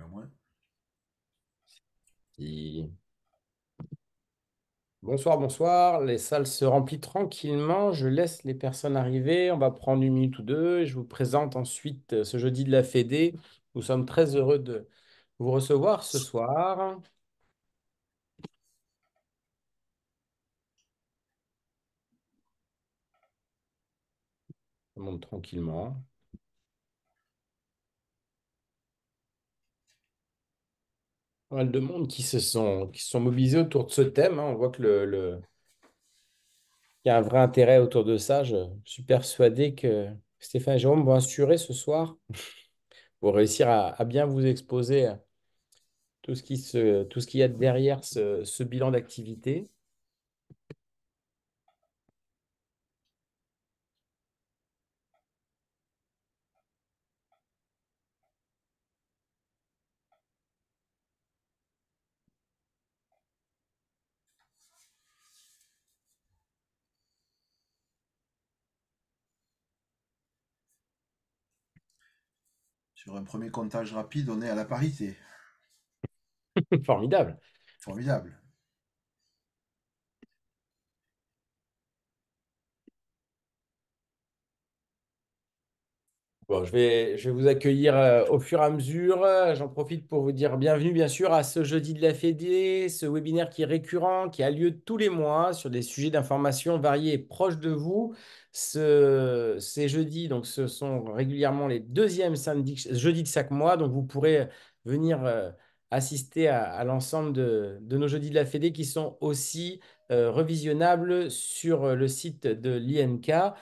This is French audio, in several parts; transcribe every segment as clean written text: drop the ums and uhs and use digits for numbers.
Mais au moins, Et- Bonsoir, bonsoir. Les salles se remplissent tranquillement. Je laisse les personnes arriver. On va prendre une minute ou deux. Et je vous présente ensuite ce jeudi de la Fédé. Nous sommes très heureux de vous recevoir ce soir. On monte tranquillement. Pas mal de monde qui se sont mobilisés autour de ce thème, hein. On voit que il y a un vrai intérêt autour de ça. Je suis persuadé que Stéphane et Jérôme vont assurer ce soir pour réussir à bien vous exposer tout ce qu'il y a derrière ce bilan d'activité. sur un premier comptage rapide, on est à la parité. Formidable. Formidable. Bon, je vais vous accueillir au fur et à mesure. J'en profite pour vous dire bienvenue, bien sûr, à ce jeudi de la Fédé, ce webinaire qui est récurrent, qui a lieu tous les mois sur des sujets d'information variés et proches de vous. Ces jeudis, donc, ce sont régulièrement les deuxièmes jeudis de chaque mois. Donc, vous pourrez venir assister à l'ensemble de nos jeudis de la Fédé qui sont aussi revisionnables sur le site de l'INK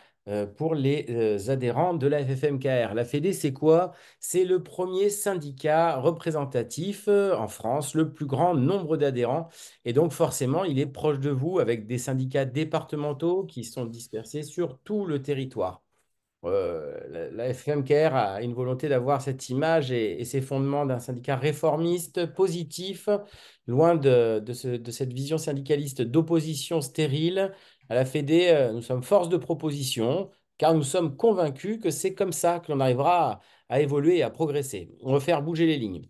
pour les adhérents de la FFMKR. La Fédé, c'est quoi? C'est le premier syndicat représentatif en France, le plus grand nombre d'adhérents. Et donc, forcément, il est proche de vous avec des syndicats départementaux qui sont dispersés sur tout le territoire. La FMKR a une volonté d'avoir cette image et ses fondements d'un syndicat réformiste, positif, loin de cette vision syndicaliste d'opposition stérile. À la Fédé, nous sommes force de proposition, car nous sommes convaincus que c'est comme ça que l'on arrivera à évoluer et à progresser. On veut faire bouger les lignes.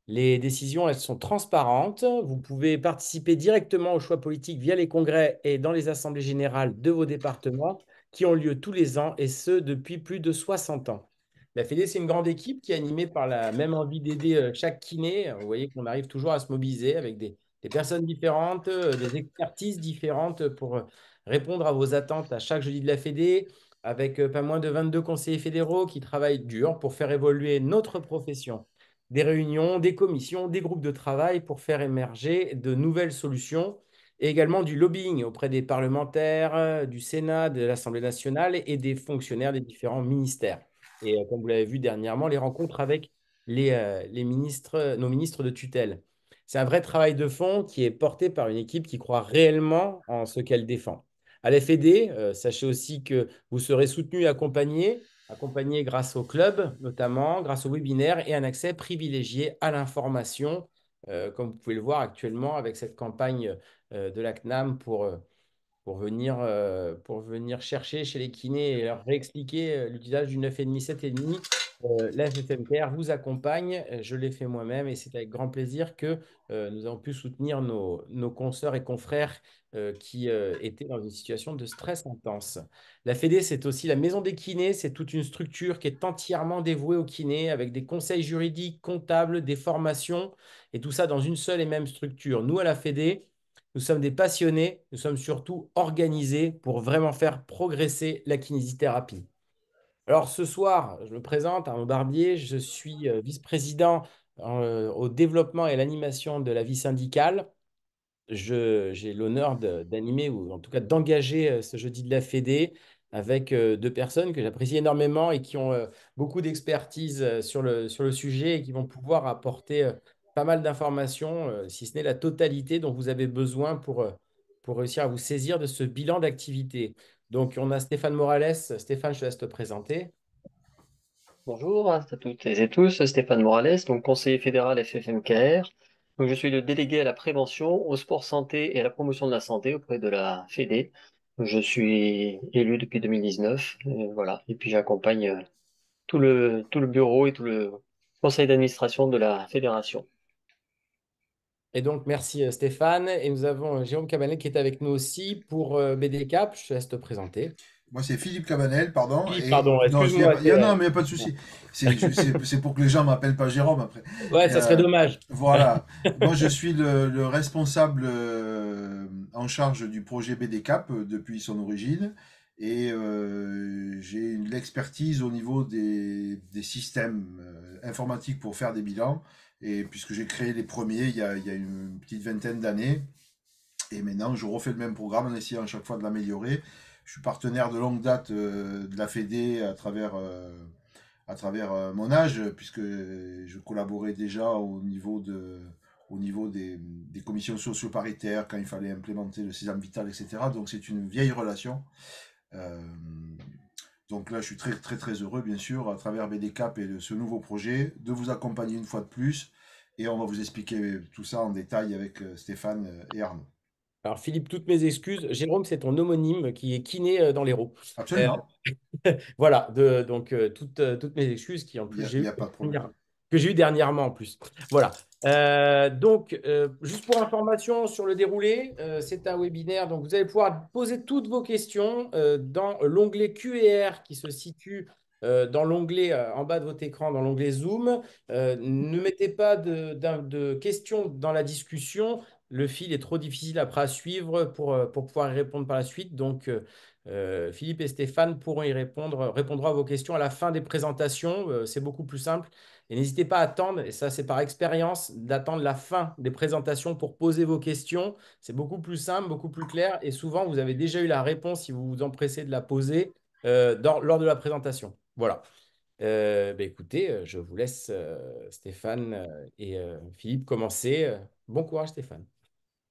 Les décisions, elles sont transparentes. Vous pouvez participer directement aux choix politiques via les congrès et dans les assemblées générales de vos départements qui ont lieu tous les ans et ce depuis plus de 60 ans. La Fédé, c'est une grande équipe qui est animée par la même envie d'aider chaque kiné. Vous voyez qu'on arrive toujours à se mobiliser avec des personnes différentes, des expertises différentes pour répondre à vos attentes à chaque jeudi de la Fédé, avec pas moins de 22 conseillers fédéraux qui travaillent dur pour faire évoluer notre profession, des réunions, des commissions, des groupes de travail pour faire émerger de nouvelles solutions et également du lobbying auprès des parlementaires, du Sénat, de l'Assemblée nationale et des fonctionnaires des différents ministères. Et comme vous l'avez vu dernièrement, les rencontres avec les ministres, nos ministres de tutelle. C'est un vrai travail de fond qui est porté par une équipe qui croit réellement en ce qu'elle défend. À l'FED, sachez aussi que vous serez soutenu et accompagné grâce au club, notamment grâce au webinaire et un accès privilégié à l'information, comme vous pouvez le voir actuellement avec cette campagne de la CNAM pour venir chercher chez les kinés et leur réexpliquer l'utilisation du 9,5, 7,5. La FFMKR vous accompagne, je l'ai fait moi-même et c'est avec grand plaisir que nous avons pu soutenir nos consoeurs et confrères qui étaient dans une situation de stress intense. La Fédé, c'est aussi la maison des kinés, c'est toute une structure qui est entièrement dévouée aux kinés avec des conseils juridiques, comptables, des formations et tout ça dans une seule et même structure. Nous, à la Fédé, nous sommes des passionnés, nous sommes surtout organisés pour vraiment faire progresser la kinésithérapie. Alors ce soir, je me présente, Arnaud Barbier, je suis vice-président au développement et à l'animation de la vie syndicale. J'ai l'honneur d'animer ou en tout cas d'engager ce jeudi de la Fédé avec deux personnes que j'apprécie énormément et qui ont beaucoup d'expertise sur le sujet et qui vont pouvoir apporter pas mal d'informations, si ce n'est la totalité dont vous avez besoin pour réussir à vous saisir de ce bilan d'activité. Donc, on a Stéphane Morales. Stéphane, je te laisse te présenter. Bonjour à toutes et tous, Stéphane Morales, donc conseiller fédéral FFMKR. Donc, je suis le délégué à la prévention, au sport santé et à la promotion de la santé auprès de la Fédé. Je suis élu depuis 2019, voilà. Et puis j'accompagne tout le bureau et conseil d'administration de la fédération. Et donc, merci Stéphane. Et nous avons Jérôme Cabanel qui est avec nous aussi pour BD Cap. Je te laisse te présenter. Moi, c'est Philippe Cabanel, pardon. Philippe, Et pardon, non, excuse-moi. non, mais il n'y a pas de souci. C'est pour que les gens m'appellent pas Jérôme après. Ouais, ça serait Euh, dommage. voilà. Moi, je suis le responsable en charge du projet BDCAP depuis son origine. Et j'ai l'expertise au niveau des systèmes informatiques pour faire des bilans. Et puisque j'ai créé les premiers il y a une petite vingtaine d'années. Et maintenant, je refais le même programme en essayant à chaque fois de l'améliorer. Je suis partenaire de longue date de la Fédé à travers mon âge, puisque je collaborais déjà au niveau des commissions socio-paritaires quand il fallait implémenter le Sésame Vital, etc. Donc c'est une vieille relation. Euh, donc là, je suis très très très heureux, bien sûr, à travers BDCAP et de ce nouveau projet, de vous accompagner une fois de plus. Et on va vous expliquer tout ça en détail avec Stéphane et Arnaud. Alors, Philippe, toutes mes excuses. Jérôme, c'est ton homonyme qui est kiné dans l'Hérault. Euh, Absolument, voilà, donc toutes mes excuses qui en plus il y a pas de problème. que j'ai eu dernièrement en plus. Voilà. Donc, juste pour information sur le déroulé, c'est un webinaire, donc vous allez pouvoir poser toutes vos questions dans l'onglet Q&R qui se situe dans l'onglet en bas de votre écran, dans l'onglet Zoom. Ne mettez pas de questions dans la discussion. Le fil est trop difficile après à suivre pour pouvoir y répondre par la suite. Donc, Philippe et Stéphane pourront répondront à vos questions à la fin des présentations. C'est beaucoup plus simple. Et n'hésitez pas à attendre, et ça c'est par expérience, d'attendre la fin des présentations pour poser vos questions. C'est beaucoup plus simple, beaucoup plus clair. Et souvent, vous avez déjà eu la réponse si vous vous empressez de la poser lors de la présentation. Voilà. Écoutez, je vous laisse Stéphane et Philippe commencer. Bon courage Stéphane.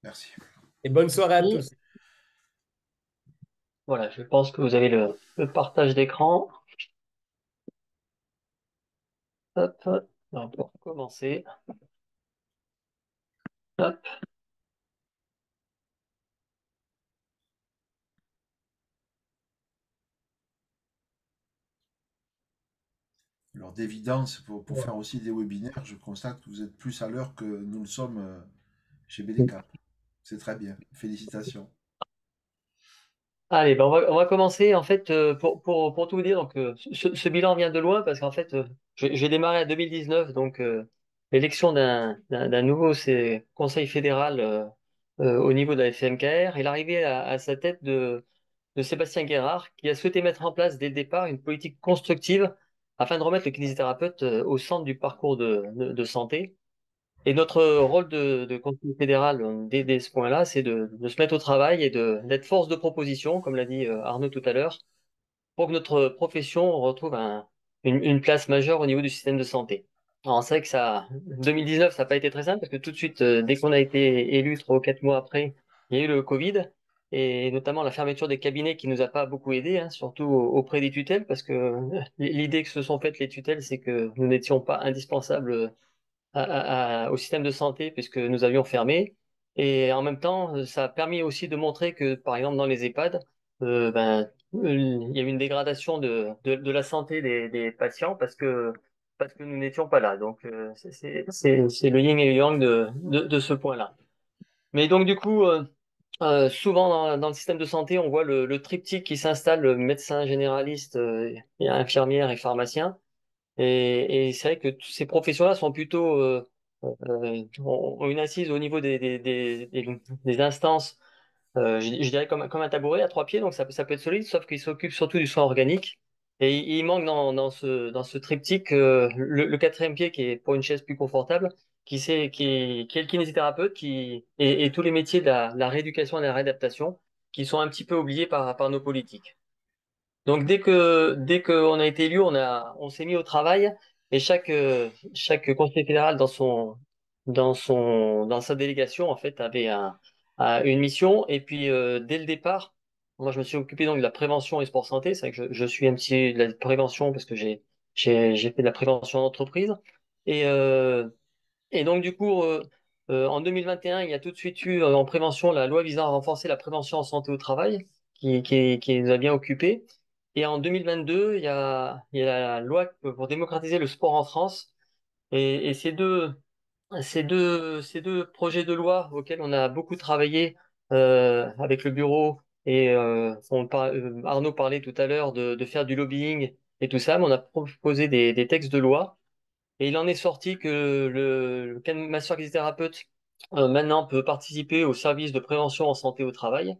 Merci. Et bonne soirée à Et tous. voilà, je pense que vous avez le partage d'écran. Hop, donc, pour commencer. Hop. Alors d'évidence, pour faire aussi des webinaires, je constate que vous êtes plus à l'heure que nous le sommes chez BDK. C'est très bien. Félicitations. Allez, ben on va commencer. En fait, pour tout vous dire, donc, ce bilan vient de loin parce qu'en fait, j'ai démarré en 2019, donc l'élection d'un nouveau conseil fédéral au niveau de la FMKR. Il est arrivé à sa tête de Sébastien Guérard, qui a souhaité mettre en place dès le départ une politique constructive afin de remettre le kinésithérapeute au centre du parcours de santé. Et notre rôle de conseiller fédéral, dès ce point-là, c'est de se mettre au travail et d'être force de proposition, comme l'a dit Arnaud tout à l'heure, pour que notre profession retrouve une place majeure au niveau du système de santé. Alors, c'est vrai que 2019, ça n'a pas été très simple parce que tout de suite, dès qu'on a été élu 3 ou 4 mois après, il y a eu le Covid et notamment la fermeture des cabinets qui nous a pas beaucoup aidé, hein, surtout auprès des tutelles, parce que l'idée que se sont faites les tutelles, c'est que nous n'étions pas indispensables au système de santé puisque nous avions fermé. Et en même temps, ça a permis aussi de montrer que, par exemple, dans les EHPAD, il y a eu une dégradation de la santé des patients parce que nous n'étions pas là. Donc, c'est le yin et le yang de ce point-là. Mais donc, du coup, souvent dans le système de santé, on voit le triptyque qui s'installe, le médecin généraliste, et infirmière et pharmacien. Et c'est vrai que toutes ces professions-là sont plutôt ont une assise au niveau des instances, je dirais comme un tabouret à 3 pieds, donc ça peut être solide, sauf qu'ils s'occupent surtout du soin organique. Et il manque dans ce triptyque le quatrième pied qui est pour une chaise plus confortable, qui est le kinésithérapeute et tous les métiers de la rééducation et de la réadaptation qui sont un petit peu oubliés par nos politiques. Donc dès qu'on a été élu, on s'est mis au travail et chaque conseiller fédéral dans sa délégation en fait avait une mission et puis dès le départ, moi je me suis occupé donc de la prévention et sport santé. C'est vrai que je suis un petit de la prévention parce que j'ai fait de la prévention en entreprise et donc du coup en 2021 il y a tout de suite eu en prévention la loi visant à renforcer la prévention en santé au travail qui nous a bien occupés. Et en 2022, il y a la loi pour démocratiser le sport en France. Et ces deux projets de loi auxquels on a beaucoup travaillé avec le bureau et Arnaud parlait tout à l'heure de faire du lobbying et tout ça, mais on a proposé des textes de loi et il en est sorti que le masseur kinésithérapeute maintenant peut participer au service de prévention en santé au travail.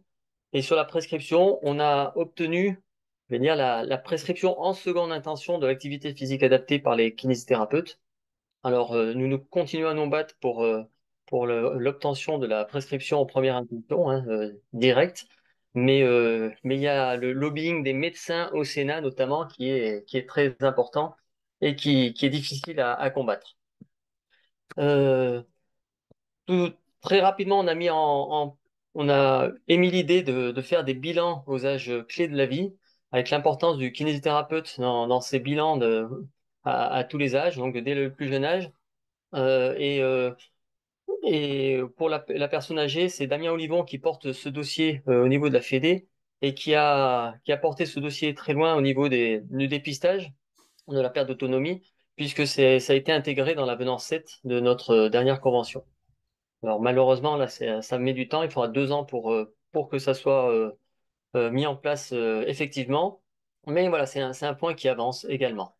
Et sur la prescription, on a obtenu, je vais dire, la prescription en seconde intention de l'activité physique adaptée par les kinésithérapeutes. Alors, nous continuons à nous battre pour l'obtention de la prescription en première intention, hein, directe. Mais il y a le lobbying des médecins au Sénat, notamment, qui est très important et qui est difficile à combattre. Euh, Très rapidement, on a émis l'idée de faire des bilans aux âges clés de la vie, avec l'importance du kinésithérapeute dans ces bilans à tous les âges, donc dès le plus jeune âge. Euh, et, euh, et pour la personne âgée, c'est Damien Olivon qui porte ce dossier au niveau de la Fédé et qui a porté ce dossier très loin au niveau du dépistage de la perte d'autonomie, puisque ça a été intégré dans l'avenant 7 de notre dernière convention. Alors malheureusement, là, ça met du temps. Il faudra 2 ans pour que ça soit mis en place effectivement. Mais voilà, c'est un point qui avance également.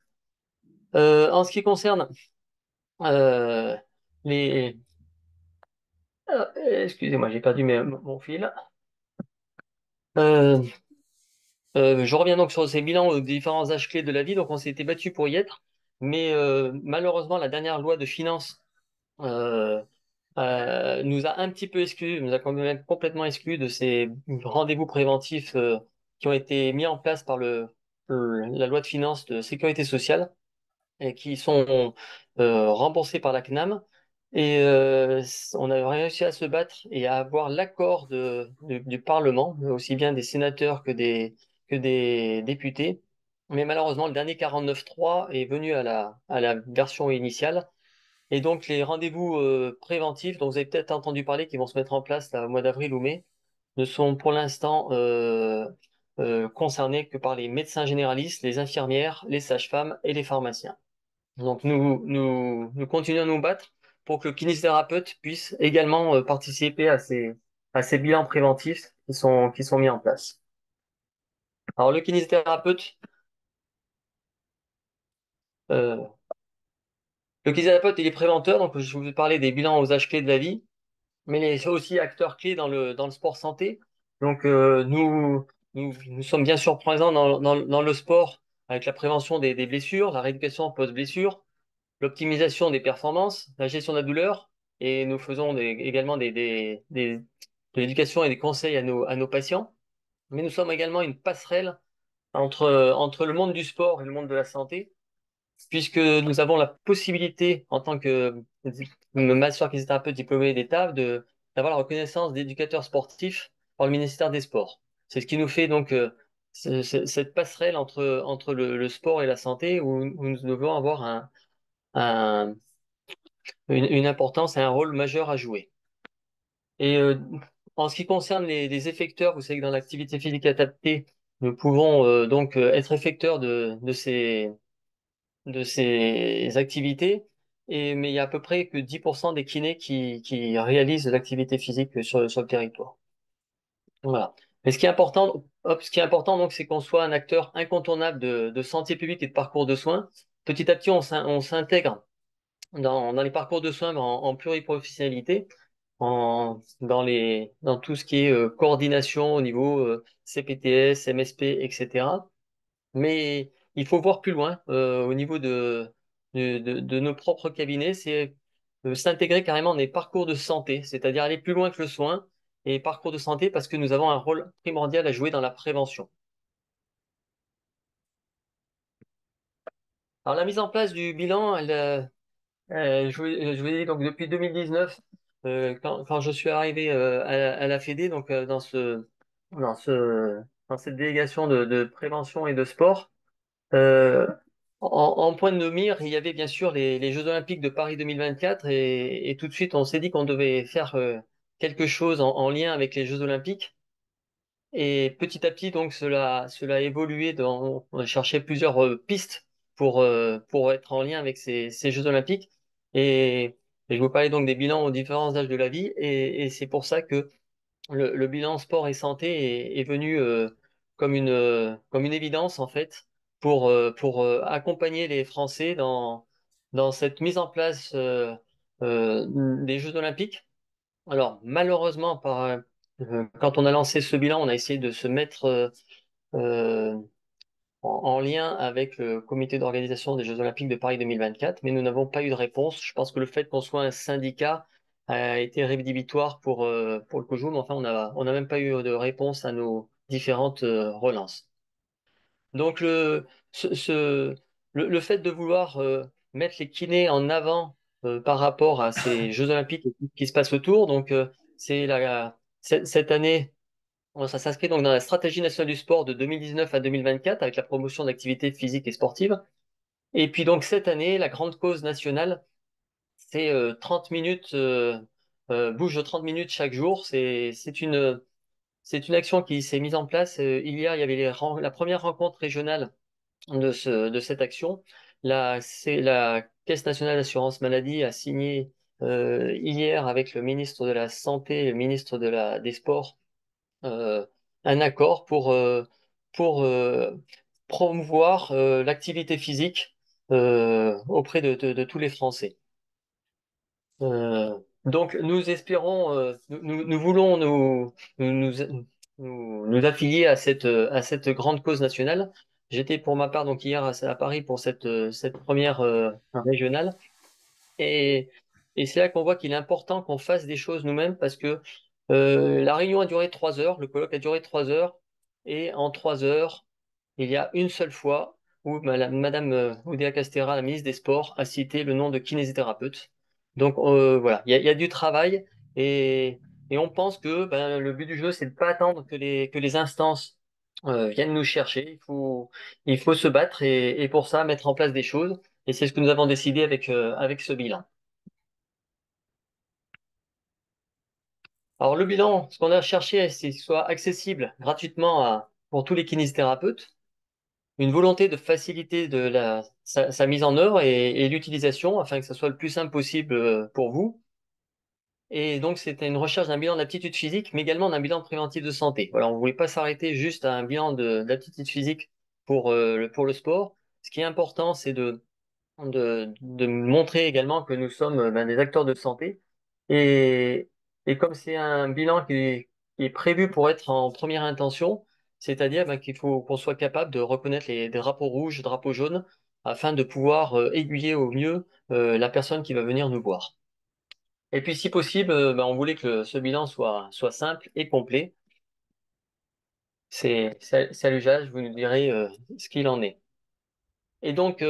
En ce qui concerne euh, les... excusez-moi, j'ai perdu mon fil. Euh, je reviens donc sur ces bilans aux différents âges clés de la vie. Donc on s'était battu pour y être. Mais malheureusement, la dernière loi de finances euh, nous a un petit peu exclus, nous a quand même complètement exclus de ces rendez-vous préventifs qui ont été mis en place par la loi de finances de sécurité sociale et qui sont remboursés par la CNAM. Et on a réussi à se battre et à avoir l'accord du Parlement, aussi bien des sénateurs que des députés. Mais malheureusement, le dernier 49.3 est venu à la version initiale et donc, les rendez-vous préventifs dont vous avez peut-être entendu parler, qui vont se mettre en place là, au mois d'avril ou mai, ne sont pour l'instant concernés que par les médecins généralistes, les infirmières, les sages-femmes et les pharmaciens. Donc, nous continuons à nous battre pour que le kinésithérapeute puisse également participer à ces bilans préventifs qui sont mis en place. Alors, euh, le kinésithérapeute, il est préventeur, donc je vais vous parler des bilans aux âges clés de la vie. Mais il est aussi acteur clé dans le sport santé. Donc, nous sommes bien sûr présents dans le sport avec la prévention des blessures, la rééducation post-blessure, l'optimisation des performances, la gestion de la douleur. Et nous faisons également de l'éducation et des conseils à nos patients. Mais nous sommes également une passerelle entre le monde du sport et le monde de la santé puisque nous avons la possibilité, en tant que master kinésithérapeute diplômé d'État, d'avoir la reconnaissance d'éducateur sportif par le ministère des Sports. C'est ce qui nous fait donc cette passerelle entre le sport et la santé où nous devons avoir un- une importance et un rôle majeur à jouer. Et en ce qui concerne les effecteurs, vous savez que dans l'activité physique adaptée, nous pouvons donc être effecteurs de ces activités. Mais il y a à peu près que 10% des kinés qui réalisent l'activité physique sur le territoire. Voilà. Mais ce qui est important, donc, c'est qu'on soit un acteur incontournable de santé publique et de parcours de soins. Petit à petit, on s'intègre dans les parcours de soins en pluriprofessionnalité, dans tout ce qui est coordination au niveau CPTS, MSP, etc. Mais il faut voir plus loin au niveau de nos propres cabinets, c'est s'intégrer carrément dans des parcours de santé, c'est-à-dire aller plus loin que le soin et parcours de santé parce que nous avons un rôle primordial à jouer dans la prévention. Alors la mise en place du bilan, je vous ai dit donc depuis 2019, quand je suis arrivé à la Fédé, donc dans ce, dans cette délégation de prévention et de sport. Euh, en point de mire, il y avait bien sûr les Jeux Olympiques de Paris 2024 et tout de suite on s'est dit qu'on devait faire quelque chose en lien avec les Jeux Olympiques. Et petit à petit donc cela a évolué. On a cherché plusieurs pistes pour être en lien avec ces Jeux Olympiques. Et je vous parlais donc des bilans aux différents âges de la vie, et c'est pour ça que le bilan sport et santé est venu comme une évidence en fait pour accompagner les Français dans cette mise en place des Jeux Olympiques. Alors malheureusement, quand on a lancé ce bilan, on a essayé de se mettre euh, en lien avec le comité d'organisation des Jeux Olympiques de Paris 2024, mais nous n'avons pas eu de réponse. Je pense que le fait qu'on soit un syndicat a été rédhibitoire pour le COJO, mais enfin, on n'a même pas eu de réponse à nos différentes relances. Donc, le fait de vouloir mettre les kinés en avant par rapport à ces Jeux Olympiques et tout ce qui se passe autour, donc cette année, ça s'inscrit donc dans la stratégie nationale du sport de 2019 à 2024 avec la promotion d'activités physiques et sportives. Et puis donc cette année, la grande cause nationale, c'est 30 minutes, bouge de 30 minutes chaque jour. C'est une action qui s'est mise en place. Il y avait la première rencontre régionale de cette action. C'est la Caisse nationale d'assurance maladie a signé hier avec le ministre de la Santé et le ministre des Sports euh, un accord pour promouvoir l'activité physique auprès de tous les Français. Donc, nous espérons, nous voulons nous affilier à cette grande cause nationale. J'étais pour ma part donc hier à Paris pour cette première régionale. Et, et c'est là qu'on voit qu'il est important qu'on fasse des choses nous-mêmes parce que la réunion a duré 3 heures, le colloque a duré 3 heures, et en 3 heures, il y a une seule fois où Madame Oudéa Castéra, la ministre des Sports, a cité le nom de kinésithérapeute. Donc voilà, il y a du travail et on pense que ben, le but du jeu, c'est de pas attendre que les instances viennent nous chercher. Il faut se battre et pour ça mettre en place des choses. Et c'est ce que nous avons décidé avec ce bilan. Alors le bilan, ce qu'on a cherché, c'est qu'il soit accessible gratuitement pour tous les kinésithérapeutes, une volonté de faciliter sa mise en œuvre et l'utilisation afin que ce soit le plus simple possible pour vous. Et donc c'était une recherche d'un bilan d'aptitude physique, mais également d'un bilan préventif de santé. Voilà, on ne voulait pas s'arrêter juste à un bilan d'aptitude physique pour le sport. Ce qui est important, c'est de montrer également que nous sommes ben, des acteurs de santé. Et, et comme c'est un bilan qui est prévu pour être en première intention, c'est-à-dire ben, qu'il faut qu'on soit capable de reconnaître les drapeaux rouges, drapeaux jaunes, afin de pouvoir aiguiller au mieux la personne qui va venir nous voir. Et puis si possible, ben, on voulait que ce bilan soit simple et complet. C'est à l'usage, vous nous direz ce qu'il en est. Et donc,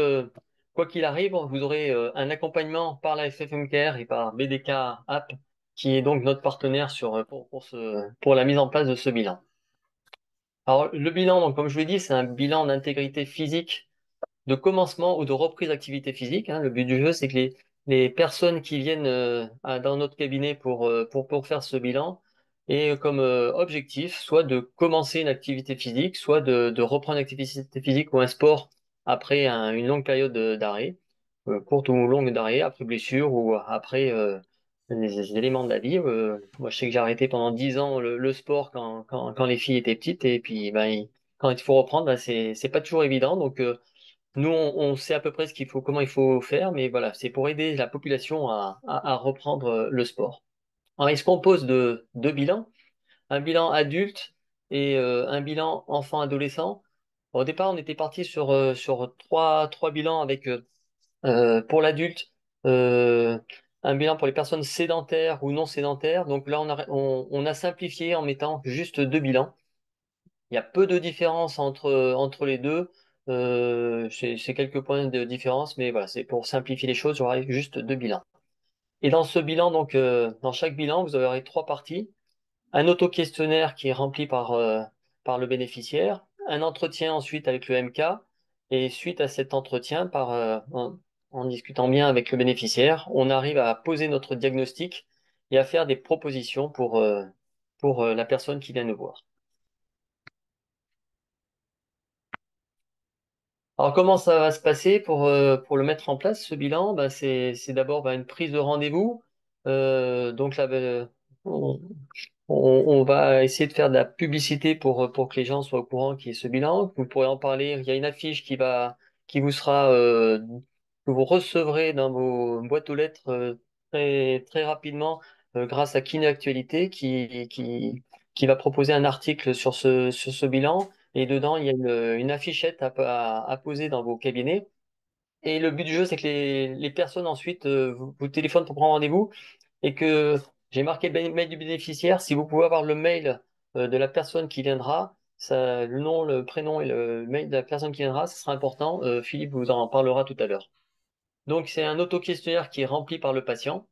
quoi qu'il arrive, vous aurez un accompagnement par la FFMKR et par BDK App, qui est donc notre partenaire pour la mise en place de ce bilan. Alors, le bilan, donc, comme je vous l'ai dit, c'est un bilan d'intégrité physique de commencement ou de reprise d'activité physique, hein. Le but du jeu, c'est que les personnes qui viennent dans notre cabinet pour faire ce bilan aient comme objectif soit de commencer une activité physique, soit de reprendre une activité physique ou un sport après une longue période d'arrêt, courte ou longue d'arrêt, après blessure ou après des éléments de la vie. Moi, je sais que j'ai arrêté pendant 10 ans le sport quand les filles étaient petites et puis ben, quand il faut reprendre, ben, c'est pas toujours évident. Donc, nous, on sait à peu près comment il faut faire, mais voilà, c'est pour aider la population à reprendre le sport. Alors, il se compose de deux bilans, un bilan adulte et un bilan enfant-adolescent. Au départ, on était parti sur trois bilans avec, pour l'adulte, euh, un bilan pour les personnes sédentaires ou non sédentaires. Donc là, on a simplifié en mettant juste deux bilans. Il y a peu de différence entre les deux. C'est quelques points de différence, mais voilà, c'est pour simplifier les choses, j'aurai juste deux bilans. Et dans ce bilan, donc, dans chaque bilan, vous aurez trois parties. Un auto-questionnaire qui est rempli par le bénéficiaire, un entretien ensuite avec le MK, et suite à cet entretien, en discutant bien avec le bénéficiaire, on arrive à poser notre diagnostic et à faire des propositions pour la personne qui vient nous voir. Alors, comment ça va se passer pour le mettre en place, ce bilan? Bah, c'est d'abord une prise de rendez-vous. Donc là, on va essayer de faire de la publicité pour que les gens soient au courant qu'il y ait ce bilan. Vous pourrez en parler. Il y a une affiche qui vous sera, que vous recevrez dans vos boîtes aux lettres très, très rapidement grâce à Kine Actualité qui va proposer un article sur ce bilan. Et dedans, il y a une affichette à poser dans vos cabinets. Et le but du jeu, c'est que les personnes ensuite vous téléphonent pour prendre rendez-vous et que j'ai marqué le mail du bénéficiaire. Si vous pouvez avoir le mail de la personne qui viendra, ça, le nom, le prénom et le mail de la personne qui viendra, ce sera important. Philippe vous en parlera tout à l'heure. Donc, c'est un auto-questionnaire qui est rempli par le patient.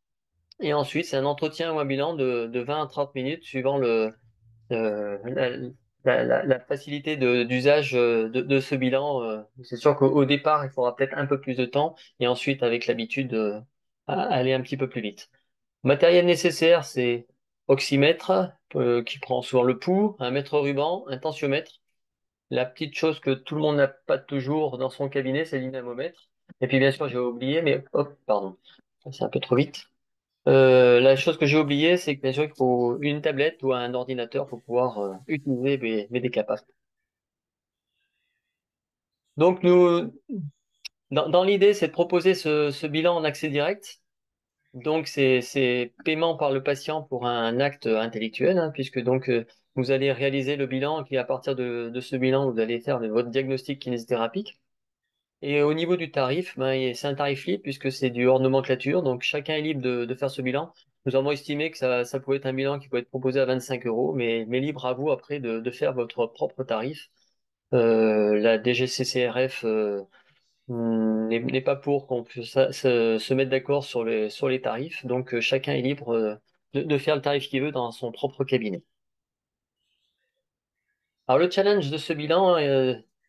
Et ensuite, c'est un entretien ou un bilan de 20 à 30 minutes suivant la facilité d'usage de ce bilan. C'est sûr qu'au départ, il faudra peut-être un peu plus de temps et ensuite, avec l'habitude, aller un petit peu plus vite. Matériel nécessaire, c'est oxymètre qui prend souvent le pouls, un mètre ruban, un tensiomètre. La petite chose que tout le monde n'a pas toujours dans son cabinet, c'est le dynamomètre. Et puis bien sûr, j'ai oublié, mais hop, pardon, c'est un peu trop vite. La chose que j'ai oubliée, c'est que bien sûr, il faut une tablette ou un ordinateur pour pouvoir utiliser BDCAP. Donc nous, dans l'idée, c'est de proposer ce bilan en accès direct. Donc, c'est paiement par le patient pour un acte intellectuel, hein, puisque donc vous allez réaliser le bilan, et puis à partir de ce bilan, vous allez faire votre diagnostic kinésithérapique. Et au niveau du tarif, c'est un tarif libre puisque c'est du hors nomenclature, donc chacun est libre de faire ce bilan. Nous avons estimé que ça pouvait être un bilan qui pouvait être proposé à 25 euros, mais libre à vous après de faire votre propre tarif. La DGCCRF n'est pas pour qu'on puisse se mettre d'accord sur les tarifs. Donc, chacun est libre de faire le tarif qu'il veut dans son propre cabinet. Alors, le challenge de ce bilan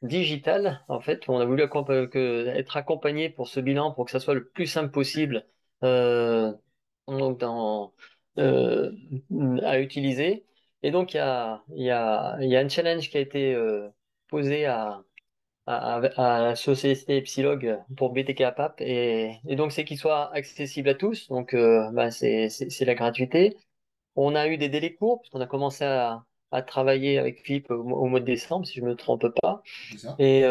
digital, en fait, on a voulu être accompagné pour ce bilan pour que ça soit le plus simple possible euh, donc euh, à utiliser. Et donc, il y a un challenge qui a été posé à la société Epsilog pour BTK APAP et donc c'est qu'il soit accessible à tous donc c'est la gratuité. On a eu des délais courts parce qu'on a commencé à travailler avec Philippe au mois de décembre si je me trompe pas C'est ça? et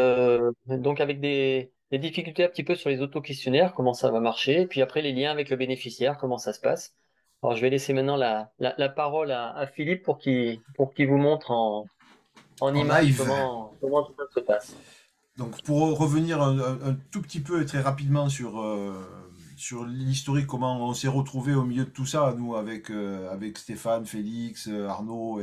donc avec des difficultés un petit peu sur les auto-questionnaires comment ça va marcher et puis après les liens avec le bénéficiaire comment ça se passe. Alors je vais laisser maintenant la parole à Philippe pour qu'il vous montre en En image live. comment tout ça se passe. Donc pour revenir un tout petit peu et très rapidement sur l'historique, comment on s'est retrouvé au milieu de tout ça, nous, avec Stéphane, Félix, Arnaud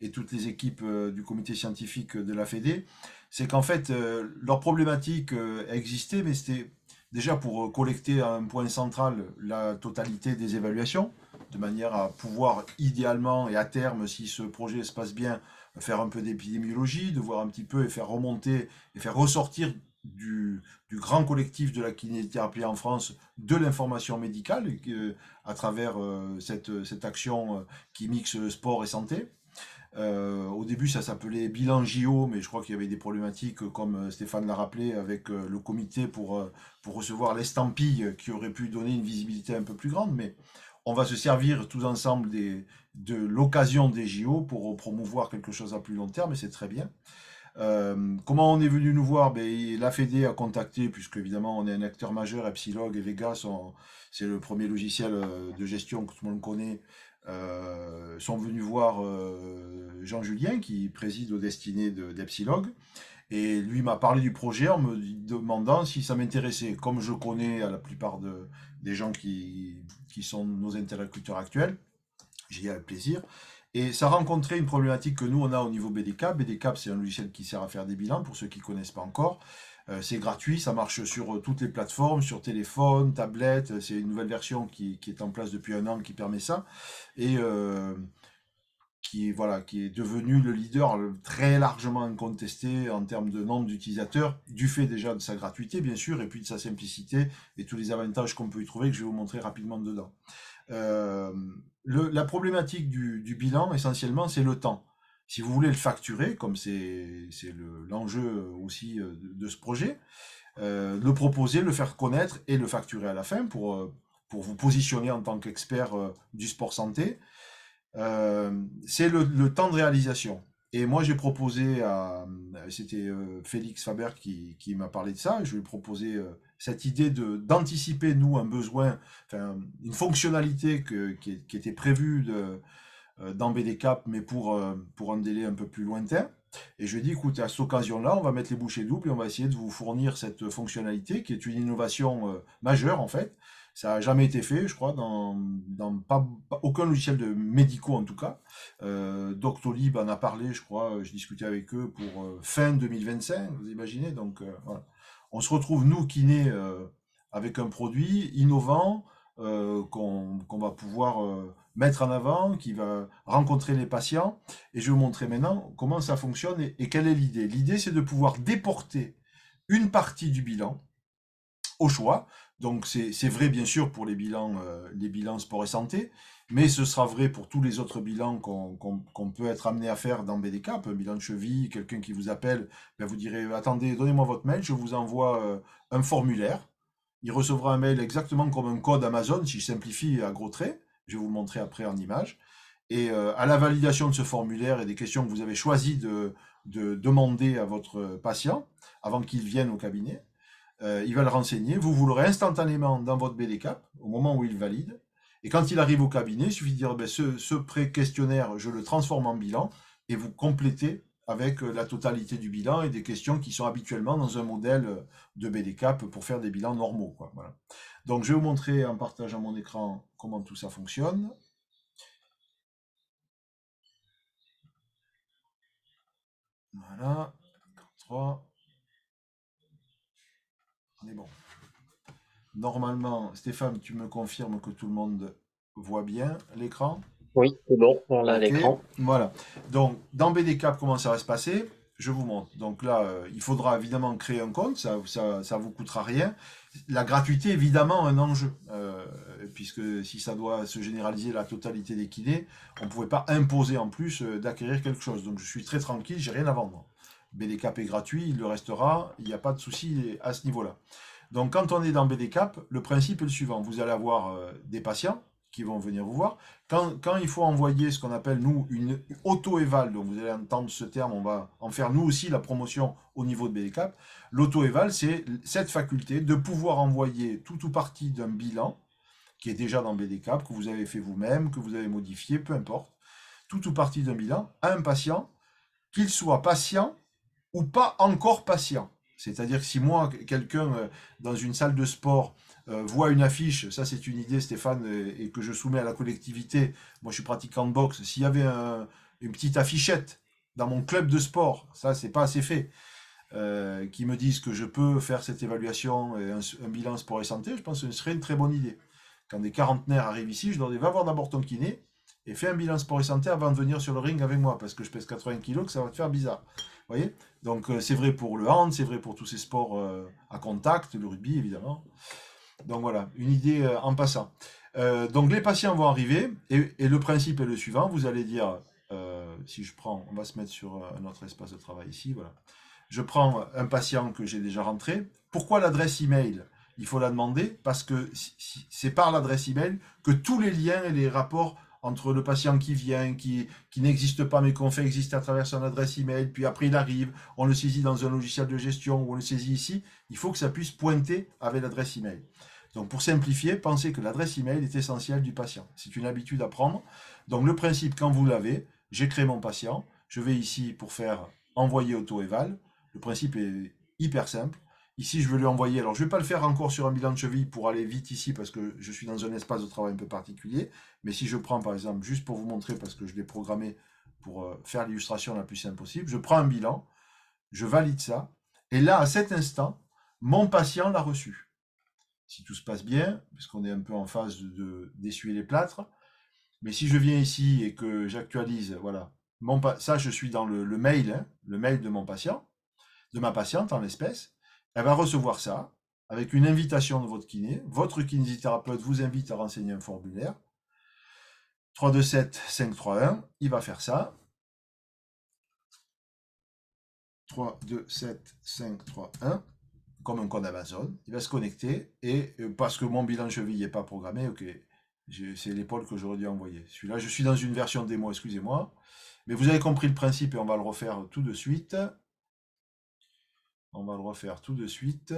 et toutes les équipes du comité scientifique de la Fédé, c'est qu'en fait, leur problématique existait, mais c'était déjà pour collecter à un point central la totalité des évaluations, de manière à pouvoir idéalement et à terme, si ce projet se passe bien, faire un peu d'épidémiologie, de voir un petit peu et faire remonter et faire ressortir du grand collectif de la kinésithérapie en France de l'information médicale à travers cette action qui mixe sport et santé. Au début, ça s'appelait bilan JO, mais je crois qu'il y avait des problématiques, comme Stéphane l'a rappelé, avec le comité pour recevoir l'estampille qui aurait pu donner une visibilité un peu plus grande. Mais on va se servir tous ensemble de l'occasion des JO pour promouvoir quelque chose à plus long terme, et c'est très bien. Comment on est venu nous voir? Ben, la Fédé a contacté, puisque évidemment on est un acteur majeur, Epsilog et Vega c'est le premier logiciel de gestion que tout le monde connaît, sont venus voir Jean Julien, qui préside aux destinées d'Epsilog, et lui m'a parlé du projet en me demandant si ça m'intéressait. Comme je connais la plupart des gens qui sont nos interlocuteurs actuels, j'ai dit avec plaisir. Et ça rencontrait une problématique que nous, on a au niveau BDCAP. BDCAP, c'est un logiciel qui sert à faire des bilans, pour ceux qui ne connaissent pas encore. C'est gratuit, ça marche sur toutes les plateformes, sur téléphone, tablette. C'est une nouvelle version qui est en place depuis un an qui permet ça. Et voilà, qui est devenu le leader très largement incontesté en termes de nombre d'utilisateurs, du fait déjà de sa gratuité, bien sûr, et puis de sa simplicité et tous les avantages qu'on peut y trouver, que je vais vous montrer rapidement dedans. Euh, la problématique du bilan, essentiellement, c'est le temps. Si vous voulez le facturer, comme c'est l'enjeu aussi de ce projet, le proposer, le faire connaître et le facturer à la fin pour vous positionner en tant qu'expert du sport santé, c'est le temps de réalisation. Et moi, j'ai proposé c'était Félix Faber qui m'a parlé de ça, je lui ai proposé cette idée d'anticiper, nous, un besoin, enfin, une fonctionnalité qui était prévue dans BDCap, mais pour un délai un peu plus lointain. Et je lui ai dit, écoute, à cette occasion-là, on va mettre les bouchées doubles et on va essayer de vous fournir cette fonctionnalité qui est une innovation majeure, en fait. Ça n'a jamais été fait, je crois, dans aucun logiciel de médicaux en tout cas. Doctolib en a parlé, je crois, je discutais avec eux pour fin 2025, vous imaginez. Donc voilà. On se retrouve, nous, kinés, avec un produit innovant qu'on va pouvoir mettre en avant, qui va rencontrer les patients. Et je vais vous montrer maintenant comment ça fonctionne et quelle est l'idée. L'idée, c'est de pouvoir déporter une partie du bilan au choix. Donc c'est vrai bien sûr pour les bilans sport et santé, mais ce sera vrai pour tous les autres bilans qu'on peut être amené à faire dans BDCap, un bilan de cheville, quelqu'un qui vous appelle, ben vous direz attendez, donnez-moi votre mail, je vous envoie un formulaire. Il recevra un mail exactement comme un code Amazon, si je simplifie à gros traits, je vais vous le montrer après en image. Et à la validation de ce formulaire et des questions que vous avez choisi de demander à votre patient avant qu'il vienne au cabinet, il va le renseigner, vous l'aurez instantanément dans votre BDCap au moment où il valide. Et quand il arrive au cabinet, il suffit de dire ben, ce pré-questionnaire, je le transforme en bilan et vous complétez avec la totalité du bilan et des questions qui sont habituellement dans un modèle de BDCap pour faire des bilans normaux, quoi. Voilà. Donc je vais vous montrer en partageant mon écran comment tout ça fonctionne. Voilà, 3. On est bon. Normalement, Stéphane, tu me confirmes que tout le monde voit bien l'écran? Oui, c'est bon, on l'a à Ok, l'écran. voilà. Donc, dans BDCap, comment ça va se passer? Je vous montre. Donc là, il faudra évidemment créer un compte, ça vous coûtera rien. La gratuité, évidemment, un enjeu, puisque si ça doit se généraliser la totalité des kinés, on ne pouvait pas imposer en plus d'acquérir quelque chose. Donc je suis très tranquille, j'ai rien à vendre. BDCap est gratuit, il le restera, il n'y a pas de souci à ce niveau-là. Donc quand on est dans BDCap, le principe est le suivant. Vous allez avoir des patients qui vont venir vous voir. Quand il faut envoyer ce qu'on appelle, nous, une auto-éval, donc vous allez entendre ce terme, on va en faire nous aussi la promotion au niveau de BDCap, l'auto-éval, c'est cette faculté de pouvoir envoyer tout ou partie d'un bilan qui est déjà dans BDCap, que vous avez fait vous-même, que vous avez modifié, peu importe, tout ou partie d'un bilan à un patient, qu'il soit patient ou pas encore patient. C'est-à-dire que si moi, quelqu'un dans une salle de sport voit une affiche, ça c'est une idée Stéphane, et que je soumets à la collectivité, moi je suis pratiquant de boxe, s'il y avait une petite affichette dans mon club de sport, ça c'est pas assez fait, qui me disent que je peux faire cette évaluation et un bilan sport et santé, je pense que ce serait une très bonne idée. Quand des quarantenaires arrivent ici, je leur dis va voir d'abord ton kiné et fais un bilan sport et santé avant de venir sur le ring avec moi, parce que je pèse 80 kilos, que ça va te faire bizarre. Vous voyez? Donc c'est vrai pour le hand, c'est vrai pour tous ces sports à contact, le rugby évidemment. Donc voilà, une idée en passant. Donc les patients vont arriver et le principe est le suivant. Vous allez dire, si je prends, on va se mettre sur un autre espace de travail ici, voilà. Je prends un patient que j'ai déjà rentré. Pourquoi l'adresse email? Il faut la demander parce que c'est par l'adresse email que tous les liens et les rapports entre le patient qui vient, qui n'existe pas mais qu'on fait exister à travers son adresse email, puis après il arrive, on le saisit dans un logiciel de gestion ou on le saisit ici, il faut que ça puisse pointer avec l'adresse email. Donc pour simplifier, pensez que l'adresse email est essentielle du patient. C'est une habitude à prendre. Donc le principe, quand vous l'avez, j'ai créé mon patient, je vais ici pour faire envoyer auto-éval. Le principe est hyper simple. Ici, je veux lui envoyer. Alors, je ne vais pas le faire encore sur un bilan de cheville pour aller vite ici parce que je suis dans un espace de travail un peu particulier. Mais si je prends, par exemple, juste pour vous montrer, parce que je l'ai programmé pour faire l'illustration la plus simple possible, je prends un bilan, je valide ça. Et là, à cet instant, mon patient l'a reçu. Si tout se passe bien, puisqu'on est un peu en phase d'essuyer les plâtres. Mais si je viens ici et que j'actualise, voilà, ça, je suis dans le mail, hein, le mail de mon patient, de ma patiente en l'espèce, elle va recevoir ça avec une invitation de votre kiné. Votre kinésithérapeute vous invite à renseigner un formulaire. 327 531, il va faire ça. 3, 2, 7, 5, 3, 1, comme un code Amazon. Il va se connecter et parce que mon bilan cheville n'est pas programmé, ok, c'est l'épaule que j'aurais dû envoyer. Celui-là, je suis dans une version démo, excusez-moi. Mais vous avez compris le principe et on va le refaire tout de suite. On va le refaire tout de suite.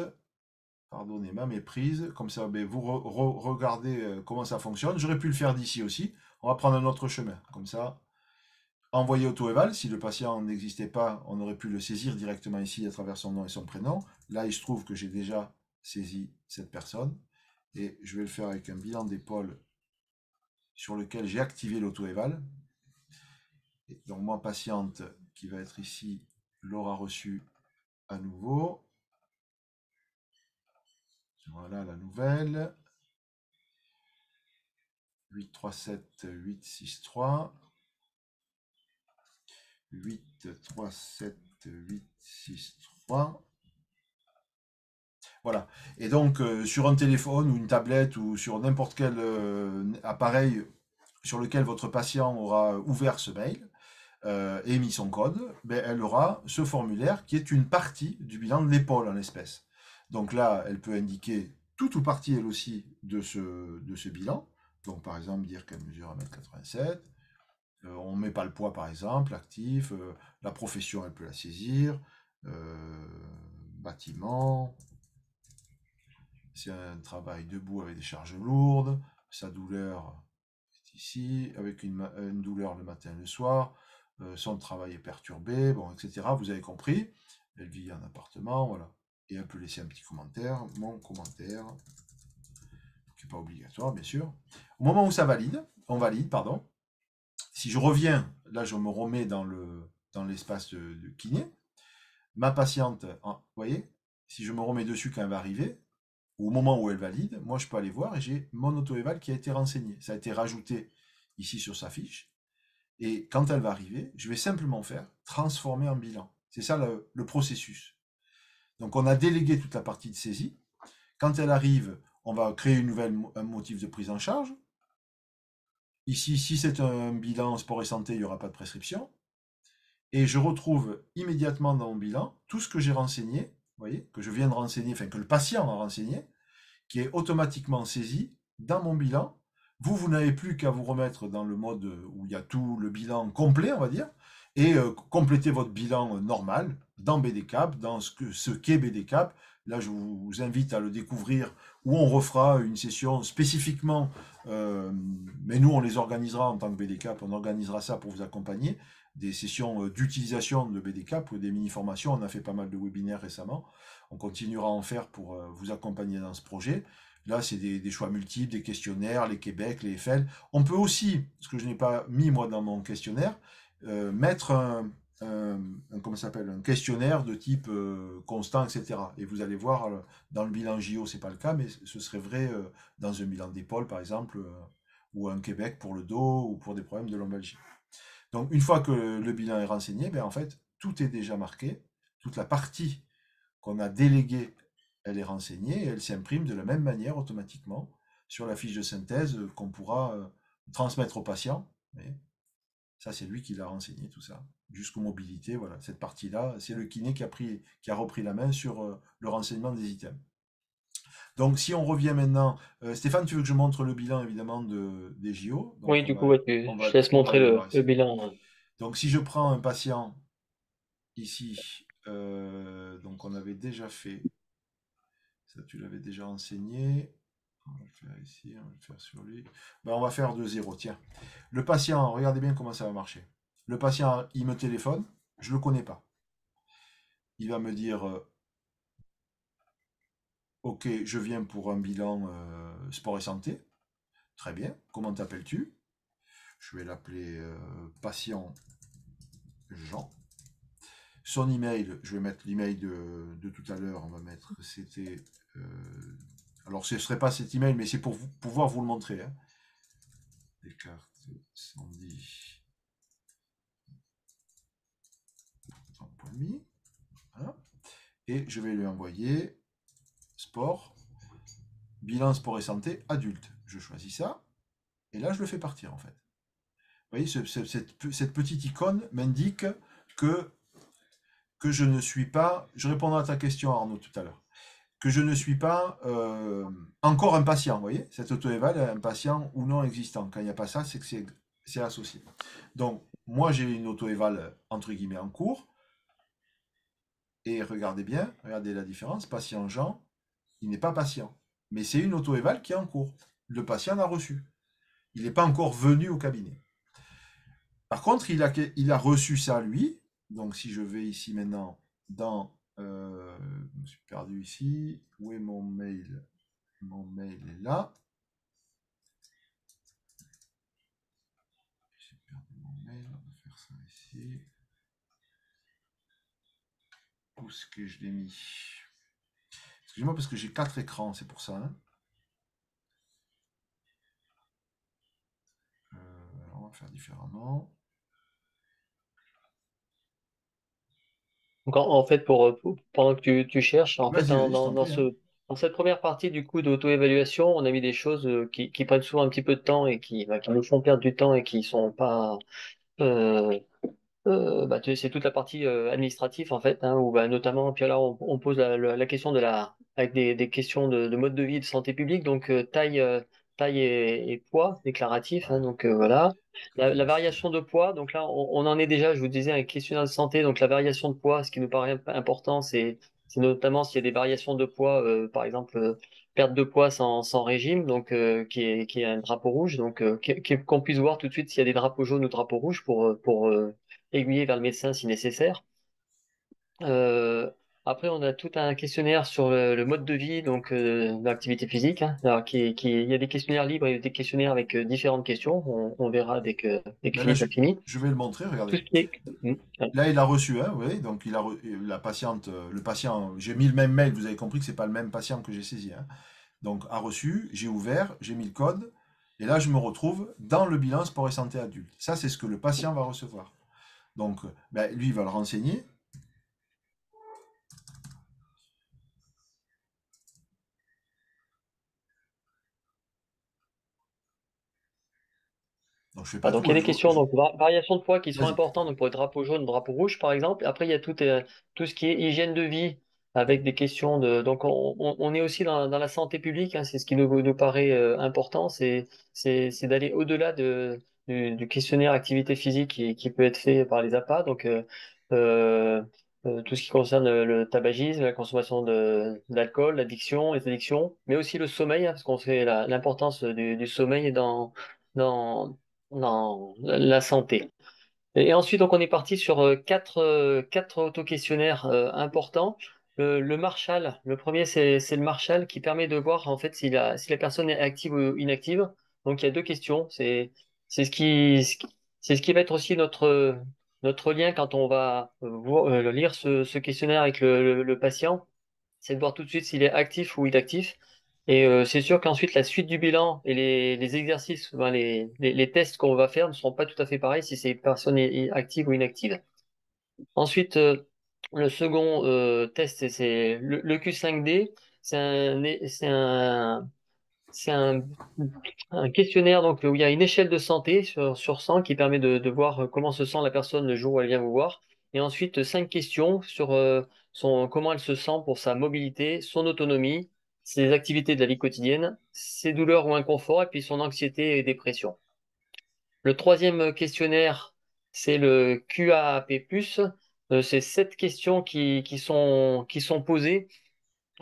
Pardonnez ma méprise. Comme ça, ben, vous regardez comment ça fonctionne. J'aurais pu le faire d'ici aussi. On va prendre un autre chemin. Comme ça, envoyer auto-éval. Si le patient n'existait pas, on aurait pu le saisir directement ici à travers son nom et son prénom. Là, il se trouve que j'ai déjà saisi cette personne. Et je vais le faire avec un bilan d'épaule sur lequel j'ai activé l'auto-éval. Donc, moi, patiente qui va être ici, l'aura reçu à nouveau. Voilà la nouvelle. 8, 3, 7, 8, 6, 3. 8, 3, 7, 8, 6, 3. Voilà. Et donc, sur un téléphone ou une tablette ou sur n'importe quel appareil sur lequel votre patient aura ouvert ce mail et mis son code, ben, elle aura ce formulaire qui est une partie du bilan de l'épaule en l'espèce. Donc là, elle peut indiquer toute ou partie, elle aussi, de ce bilan. Donc, par exemple, dire qu'elle mesure 1,87 m. On ne met pas le poids, par exemple, actif. La profession, elle peut la saisir. Bâtiment. C'est un travail debout avec des charges lourdes. Sa douleur est ici, avec une douleur le matin et le soir. Son travail est perturbé, bon, etc. Vous avez compris. Elle vit en appartement, voilà. Et elle peut laisser un petit commentaire. Mon commentaire, qui n'est pas obligatoire, bien sûr. Au moment où ça valide, on valide, pardon. Si je reviens, là je me remets dans l'espace de kiné, ma patiente, vous voyez, si je me remets dessus quand elle va arriver, ou au moment où elle valide, moi je peux aller voir et j'ai mon auto-éval qui a été renseigné. Ça a été rajouté ici sur sa fiche. Et quand elle va arriver, je vais simplement faire transformer en bilan. C'est ça le processus. Donc on a délégué toute la partie de saisie. Quand elle arrive, on va créer un motif de prise en charge. Ici, si c'est un bilan sport et santé, il n'y aura pas de prescription. Et je retrouve immédiatement dans mon bilan tout ce que j'ai renseigné, vous voyez, que je viens de renseigner, enfin que le patient a renseigné, qui est automatiquement saisi dans mon bilan. Vous n'avez plus qu'à vous remettre dans le mode où il y a tout le bilan complet, on va dire, et compléter votre bilan normal dans BDCAP, dans ce qu'est BDCAP. Là, je vous invite à le découvrir, où on refera une session spécifiquement, mais nous, on les organisera en tant que BDCAP, on organisera ça pour vous accompagner, des sessions d'utilisation de BDCAP, des mini-formations, on a fait pas mal de webinaires récemment, on continuera à en faire pour vous accompagner dans ce projet. Là, c'est des choix multiples, des questionnaires, les Québec, les Eiffel. On peut aussi, ce que je n'ai pas mis moi dans mon questionnaire, mettre comment ça s'appelle, un questionnaire de type constant, etc. Et vous allez voir, dans le bilan JO, c'est pas le cas, mais ce serait vrai dans un bilan d'épaule, par exemple, ou un Québec pour le dos, ou pour des problèmes de lombalgie. Donc, une fois que le bilan est renseigné, ben, en fait, tout est déjà marqué, toute la partie qu'on a déléguée, elle est renseignée et elle s'imprime de la même manière automatiquement sur la fiche de synthèse qu'on pourra transmettre au patient. Et ça, c'est lui qui l'a renseigné, tout ça. Jusqu'aux mobilités, voilà. Cette partie-là, c'est le kiné qui a repris la main sur le renseignement des items. Donc, si on revient maintenant, Stéphane, tu veux que je montre le bilan, évidemment, des JO? Donc, Oui, du coup, ouais, je te laisse montrer le bilan. Donc, si je prends un patient ici, donc on avait déjà fait, ça tu l'avais déjà enseigné, on va le faire ici, on va le faire sur lui, ben, on va faire de 0, tiens. Le patient, regardez bien comment ça va marcher. Le patient, il me téléphone, je ne le connais pas. Il va me dire, ok, je viens pour un bilan sport et santé, très bien, comment t'appelles-tu? Je vais l'appeler patient Jean. Son email, je vais mettre l'email de tout à l'heure, on va mettre, c'était... alors ce ne serait pas cet email, mais c'est pour pouvoir vous le montrer. Hein. Descartes, Sandy, voilà. Et je vais lui envoyer sport, bilan sport et santé, adulte. Je choisis ça, et là je le fais partir en fait. Vous voyez, cette petite icône m'indique que que je ne suis pas, je répondrai à ta question Arnaud tout à l'heure, que je ne suis pas encore un patient, vous voyez, cette auto-éval est un patient ou non existant. Quand il n'y a pas ça, c'est que c'est associé. Donc, moi j'ai une auto-éval entre guillemets en cours, et regardez bien, regardez la différence, patient Jean, il n'est pas patient, mais c'est une auto-éval qui est en cours. Le patient l'a reçu. Il n'est pas encore venu au cabinet. Par contre, il a reçu ça lui. Donc, si je vais ici maintenant dans. Je me suis perdu ici. Où est mon mail? Mon mail est là. J'ai perdu mon mail. On va faire ça ici. Où est-ce que je l'ai mis? Excusez-moi parce que j'ai 4 écrans, c'est pour ça. Hein. Alors, on va faire différemment. Donc, en fait, pendant que tu cherches, en fait, Vas-y, vas-y, je t'en prie. Hein. dans cette première partie du coup d'auto-évaluation, on a mis des choses qui prennent souvent un petit peu de temps et qui nous font perdre du temps et qui sont pas euh, c'est toute la partie administrative en fait, hein, où bah, notamment, puis là on pose la question avec des questions de mode de vie, de santé publique, donc taille et poids déclaratif, hein, Ouais, donc voilà. La là, c'était. variation de poids, donc là on en est déjà, je vous disais, un questionnaire de santé, donc la variation de poids, ce qui nous paraît important, c'est notamment s'il y a des variations de poids, par exemple perte de poids sans régime, donc qui est un drapeau rouge, donc qu'on puisse voir tout de suite s'il y a des drapeaux jaunes ou drapeaux rouges pour aiguiller vers le médecin si nécessaire. Euh, Après, on a tout un questionnaire sur le mode de vie, donc l'activité physique. Hein. Alors, il y a des questionnaires libres et des questionnaires avec différentes questions. On verra dès que Ben là, Philippe a fini. je vais le montrer, Tout regardez. ce qui est... Là, il a reçu, hein, oui, donc la patiente, le patient, j'ai mis le même mail, vous avez compris que c'est pas le même patient que j'ai saisi, hein. Donc, a reçu, j'ai ouvert, j'ai mis le code, et là, je me retrouve dans le bilan sport et santé adulte. Ça, c'est ce que le patient va recevoir. Donc, ben, lui, il va le renseigner. Donc, je fais pas Donc, tout, il y a hein, des questions, donc variations de poids qui sont vas-y. importantes donc pour le drapeau jaune, le drapeau rouge, par exemple. Après, il y a tout ce qui est hygiène de vie avec des questions de. Donc, on est aussi dans la santé publique, hein, c'est ce qui nous paraît important, c'est d'aller au-delà du questionnaire activité physique qui peut être fait par les APA. Donc, euh, tout ce qui concerne le tabagisme, la consommation d'alcool, l'addiction, les addictions, mais aussi le sommeil, hein, parce qu'on sait l'importance du sommeil dans, dans la santé. Et ensuite, donc, on est parti sur quatre auto-questionnaires importants. Le Marshall, le premier, c'est le Marshall qui permet de voir en fait si la personne est active ou inactive. Donc, il y a deux questions. C'est c'est ce qui va être aussi notre lien quand on va lire ce questionnaire avec le patient, c'est de voir tout de suite s'il est actif ou inactif. Et c'est sûr qu'ensuite, la suite du bilan et les exercices, enfin, les tests qu'on va faire ne seront pas tout à fait pareils si c'est personne est active ou inactive. Ensuite, le second test, c'est le Q5D. C'est un, c'est un, c'est un questionnaire donc, où il y a une échelle de santé sur 100 qui permet de voir comment se sent la personne le jour où elle vient vous voir. Et ensuite, 5 questions sur comment elle se sent pour sa mobilité, son autonomie, ses activités de la vie quotidienne, ses douleurs ou inconforts, et puis son anxiété et dépression. Le troisième questionnaire, c'est le QAP+. C'est 7 questions qui sont posées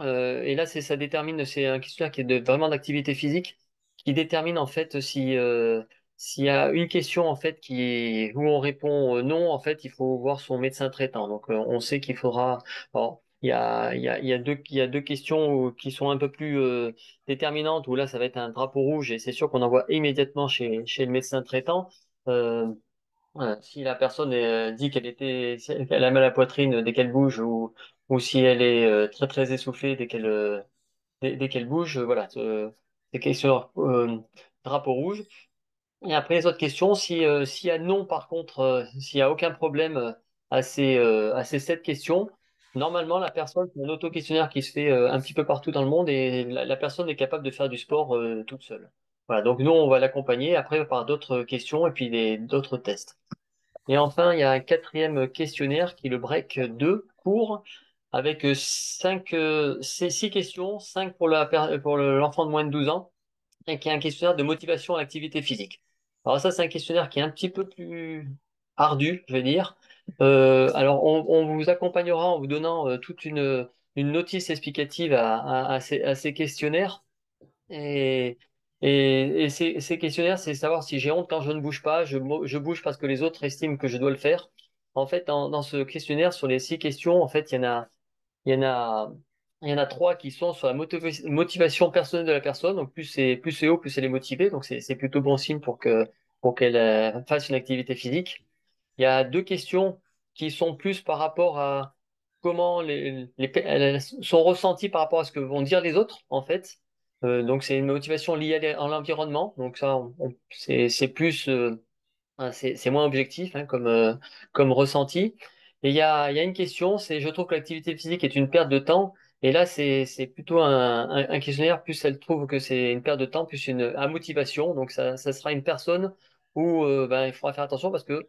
et là, ça détermine, c'est un questionnaire qui est vraiment d'activité physique, qui détermine en fait s'il y a une question en fait où on répond non, en fait, il faut voir son médecin traitant. Donc, on sait qu'il faudra. Alors, il y a deux questions qui sont un peu plus déterminantes où là, ça va être un drapeau rouge et c'est sûr qu'on envoie immédiatement chez le médecin traitant. Euh, voilà. Si la personne dit qu'elle a mal à la poitrine dès qu'elle bouge ou si elle est très très essoufflée dès qu'elle bouge, voilà, c'est question drapeau rouge. Et après les autres questions, s'il y a non par contre, s'il y a aucun problème à ces 7 questions, normalement la personne, c'est un auto-questionnaire qui se fait un petit peu partout dans le monde et la personne est capable de faire du sport toute seule. Voilà, donc nous on va l'accompagner après par d'autres questions et puis d'autres tests. Et enfin, il y a un quatrième questionnaire qui est le break 2, court, avec 6 questions, 5 pour l'enfant de moins de 12 ans, et qui est un questionnaire de motivation à l'activité physique. Alors ça, c'est un questionnaire qui est un petit peu plus ardu, je vais dire. Alors, on vous accompagnera en vous donnant toute une notice explicative à ces questionnaires. Et, et ces questionnaires, c'est savoir si j'ai honte quand je ne bouge pas, je bouge parce que les autres estiment que je dois le faire. En fait, dans ce questionnaire, sur les 6 questions, en fait, il y en a, il y en a 3 qui sont sur la motivation personnelle de la personne. Donc, plus c'est haut, plus elle est motivée. Donc, c'est plutôt bon signe pour qu'elle fasse une activité physique. Il y a 2 questions qui sont plus par rapport à comment son ressenti par rapport à ce que vont dire les autres, en fait. Donc, c'est une motivation liée à l'environnement. Donc, ça, c'est plus, c'est moins objectif, hein, comme ressenti. Et il y a une question, c'est je trouve que l'activité physique est une perte de temps. Et là, c'est plutôt un questionnaire, plus elle trouve que c'est une perte de temps, plus une motivation. Donc, ça sera une personne où ben, il faudra faire attention parce que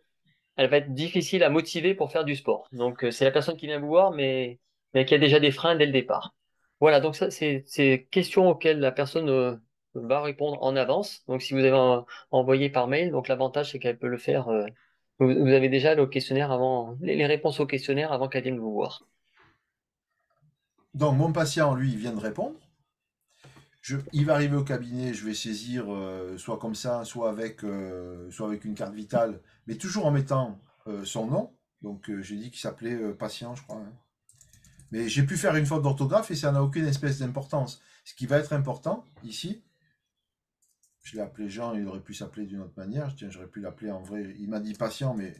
elle va être difficile à motiver pour faire du sport. Donc, c'est la personne qui vient vous voir, mais qui a déjà des freins dès le départ. Voilà, donc ça, c'est questions auxquelles la personne va répondre en avance. Donc, si vous avez envoyé par mail, donc l'avantage, c'est qu'elle peut le faire. Vous avez déjà le questionnaire avant, les réponses au questionnaire avant qu'elle vienne vous voir. Donc, mon patient, lui, il vient de répondre. Il va arriver au cabinet, je vais saisir soit comme ça, soit avec une carte vitale, mais toujours en mettant son nom. Donc, j'ai dit qu'il s'appelait patient, je crois, hein. Mais j'ai pu faire une faute d'orthographe et ça n'a aucune espèce d'importance. Ce qui va être important ici, je l'ai appelé Jean, il aurait pu s'appeler d'une autre manière. Tiens, j'aurais pu l'appeler en vrai. Il m'a dit patient, mais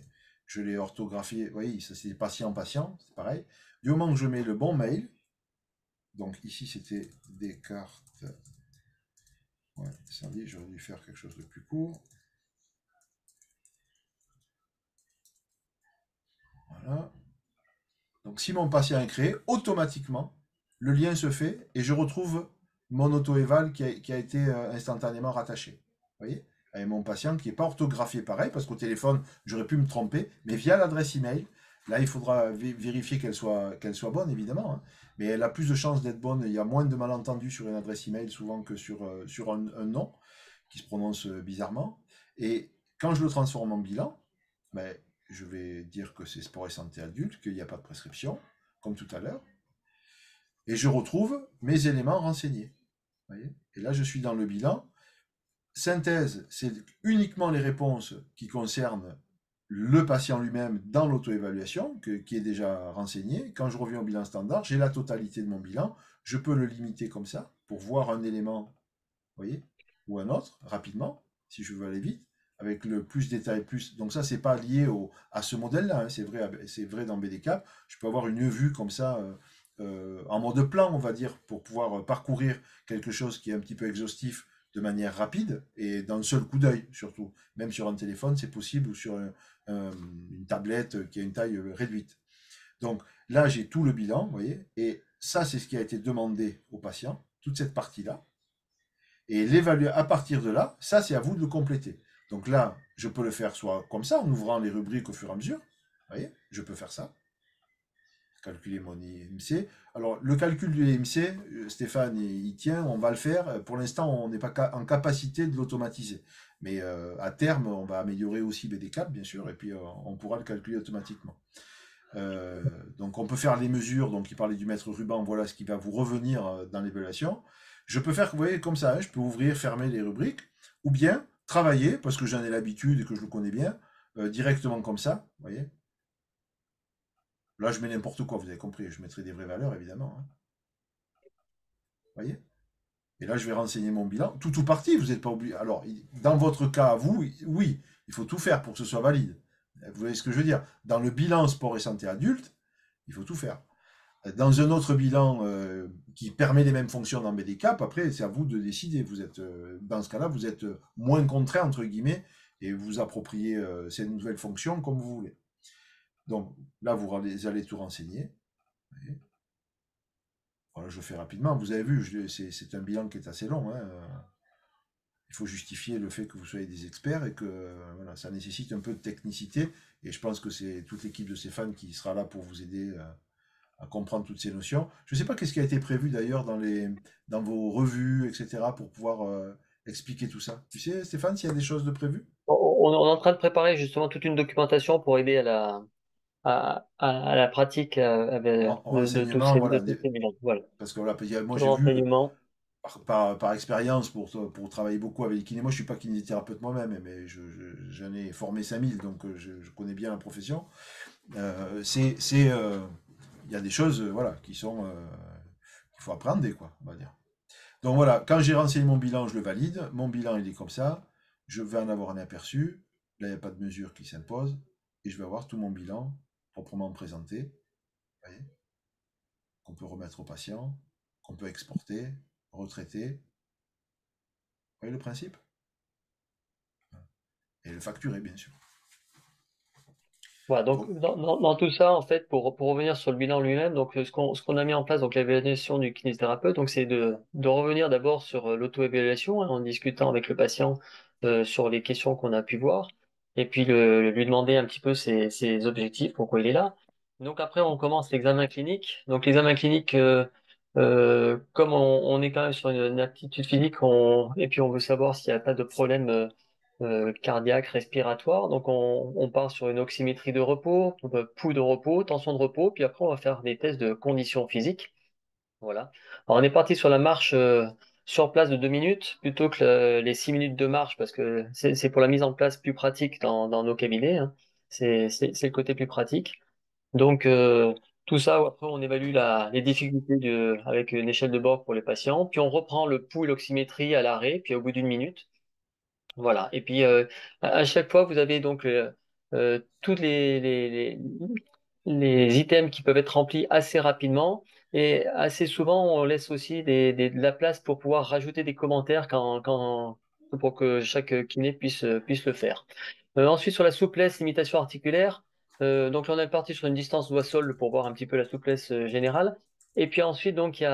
je l'ai orthographié. Vous voyez, ça c'est patient, patient, c'est pareil. Du moment que je mets le bon mail, donc ici c'était Descartes. Ouais, ça dit, j'aurais dû faire quelque chose de plus court. Voilà. Donc si mon patient est créé, automatiquement, le lien se fait et je retrouve mon auto-éval qui a été instantanément rattaché. Vous voyez? Avec mon patient qui n'est pas orthographié pareil, parce qu'au téléphone, j'aurais pu me tromper, mais via l'adresse email, là, il faudra vérifier qu'elle soit bonne, évidemment, hein. Mais elle a plus de chances d'être bonne. Il y a moins de malentendus sur une adresse email souvent que sur un nom qui se prononce bizarrement. Et quand je le transforme en bilan, ben, je vais dire que c'est sport et santé adulte, qu'il n'y a pas de prescription, comme tout à l'heure, et je retrouve mes éléments renseignés. Voyez, et là, je suis dans le bilan. Synthèse, c'est uniquement les réponses qui concernent le patient lui-même dans l'auto-évaluation, qui est déjà renseigné. Quand je reviens au bilan standard, j'ai la totalité de mon bilan. Je peux le limiter comme ça pour voir un élément, voyez, ou un autre rapidement, si je veux aller vite, avec le plus détail plus. Donc ça, c'est pas lié à ce modèle-là, hein. C'est vrai dans BDCAP. Je peux avoir une vue comme ça, en mode plan, on va dire, pour pouvoir parcourir quelque chose qui est un petit peu exhaustif de manière rapide et d'un seul coup d'œil, surtout. Même sur un téléphone, c'est possible, ou sur une tablette qui a une taille réduite. Donc là, j'ai tout le bilan, vous voyez, et ça, c'est ce qui a été demandé au patient, toute cette partie-là. Et l'évaluer à partir de là, ça, c'est à vous de le compléter. Donc là, je peux le faire soit comme ça, en ouvrant les rubriques au fur et à mesure. Vous voyez, je peux faire ça. Calculer mon IMC. Alors, le calcul du IMC, Stéphane, il tient, on va le faire. Pour l'instant, on n'est pas en capacité de l'automatiser. Mais à terme, on va améliorer aussi BD4, bien sûr, et puis on pourra le calculer automatiquement. Donc, on peut faire les mesures. Donc, il parlait du mètre ruban, voilà ce qui va vous revenir dans l'évaluation. Je peux faire, vous voyez, comme ça, hein, je peux ouvrir, fermer les rubriques, ou bien travailler, parce que j'en ai l'habitude et que je le connais bien, directement comme ça, vous voyez. Là, je mets n'importe quoi, vous avez compris. Je mettrai des vraies valeurs, évidemment, hein. Vous voyez? Et là, je vais renseigner mon bilan. Tout ou partie, vous n'êtes pas obligé. Alors, dans votre cas, à vous, oui, il faut tout faire pour que ce soit valide. Vous voyez ce que je veux dire? Dans le bilan sport et santé adulte, il faut tout faire. Dans un autre bilan qui permet les mêmes fonctions dans BDCAP, après, c'est à vous de décider. Vous êtes, dans ce cas-là, vous êtes moins contraint, entre guillemets, et vous appropriez ces nouvelles fonctions comme vous voulez. Donc, là, vous allez tout renseigner. Vous voyez. Voilà, je fais rapidement. Vous avez vu, c'est un bilan qui est assez long, hein. il faut justifier le fait que vous soyez des experts et que voilà, ça nécessite un peu de technicité. Et je pense que c'est toute l'équipe de Stéphane qui sera là pour vous aider à comprendre toutes ces notions. Je ne sais pas qu'est-ce qui a été prévu d'ailleurs dans vos revues, etc., pour pouvoir expliquer tout ça. Tu sais, Stéphane, s'il y a des choses de prévues? On est en train de préparer justement toute une documentation pour aider à la pratique En renseignement, de voilà. tous ces bilans. Voilà. Parce que voilà, moi Tout le j'ai vu renseignement. par expérience pour travailler beaucoup avec les kinés. Moi je suis pas kinésithérapeute moi-même, mais j'en ai formé 5000, donc je connais bien la profession. Il y a des choses voilà, qu'il faut appréhender, quoi, on va dire. Donc voilà, quand j'ai renseigné mon bilan, je le valide. Mon bilan, il est comme ça. Je vais en avoir un aperçu. Là, il n'y a pas de mesure qui s'impose. Et je vais avoir tout mon bilan proprement présenté, vous voyez, qu'on peut remettre au patient, qu'on peut exporter, retraiter. Vous voyez le principe? Et le facturer, bien sûr. Voilà, donc Donc, dans tout ça, en fait, pour revenir sur le bilan lui-même, donc ce qu'on a mis en place, donc l'évaluation du kinésithérapeute, donc c'est de revenir d'abord sur l'auto-évaluation, hein, en discutant avec le patient sur les questions qu'on a pu voir, et puis lui demander un petit peu ses objectifs, pourquoi il est là. Donc après, on commence l'examen clinique. Donc l'examen clinique, comme on est quand même sur une aptitude physique, et puis on veut savoir s'il n'y a pas de problème cardiaque, respiratoire. Donc on part sur une oxymétrie de repos, pouls de repos, tension de repos, puis après on va faire des tests de condition physique. Voilà. Alors on est parti sur la marche sur place de 2 minutes plutôt que les 6 minutes de marche parce que c'est pour la mise en place plus pratique dans nos cabinets, hein. C'est le côté plus pratique. Donc tout ça, après on évalue les difficultés avec une échelle de bord pour les patients, puis on reprend le pouls et l'oxymétrie à l'arrêt, puis au bout d'1 minute. Voilà. Et puis à chaque fois, vous avez donc tous les items qui peuvent être remplis assez rapidement. Et assez souvent, on laisse aussi de la place pour pouvoir rajouter des commentaires pour que chaque kiné puisse le faire. Ensuite, sur la souplesse, limitation articulaire. Donc là, on est parti sur une distance doigt-sol pour voir un petit peu la souplesse générale. Et puis ensuite, donc, il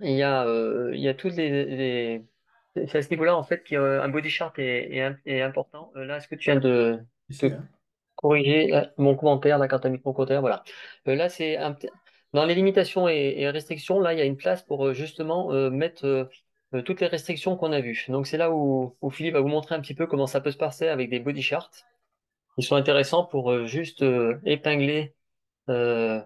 y a toutes c'est à ce niveau-là, en fait, qu'un body chart est important. Là, est-ce que tu viens ici, de hein. corriger mon commentaire, là, quand tu as mis mon commentaire, voilà. Là, dans les limitations et restrictions, là, il y a une place pour justement mettre toutes les restrictions qu'on a vues. Donc, c'est là où Philippe va vous montrer un petit peu comment ça peut se passer avec des body charts. Ils sont intéressants pour juste épingler euh,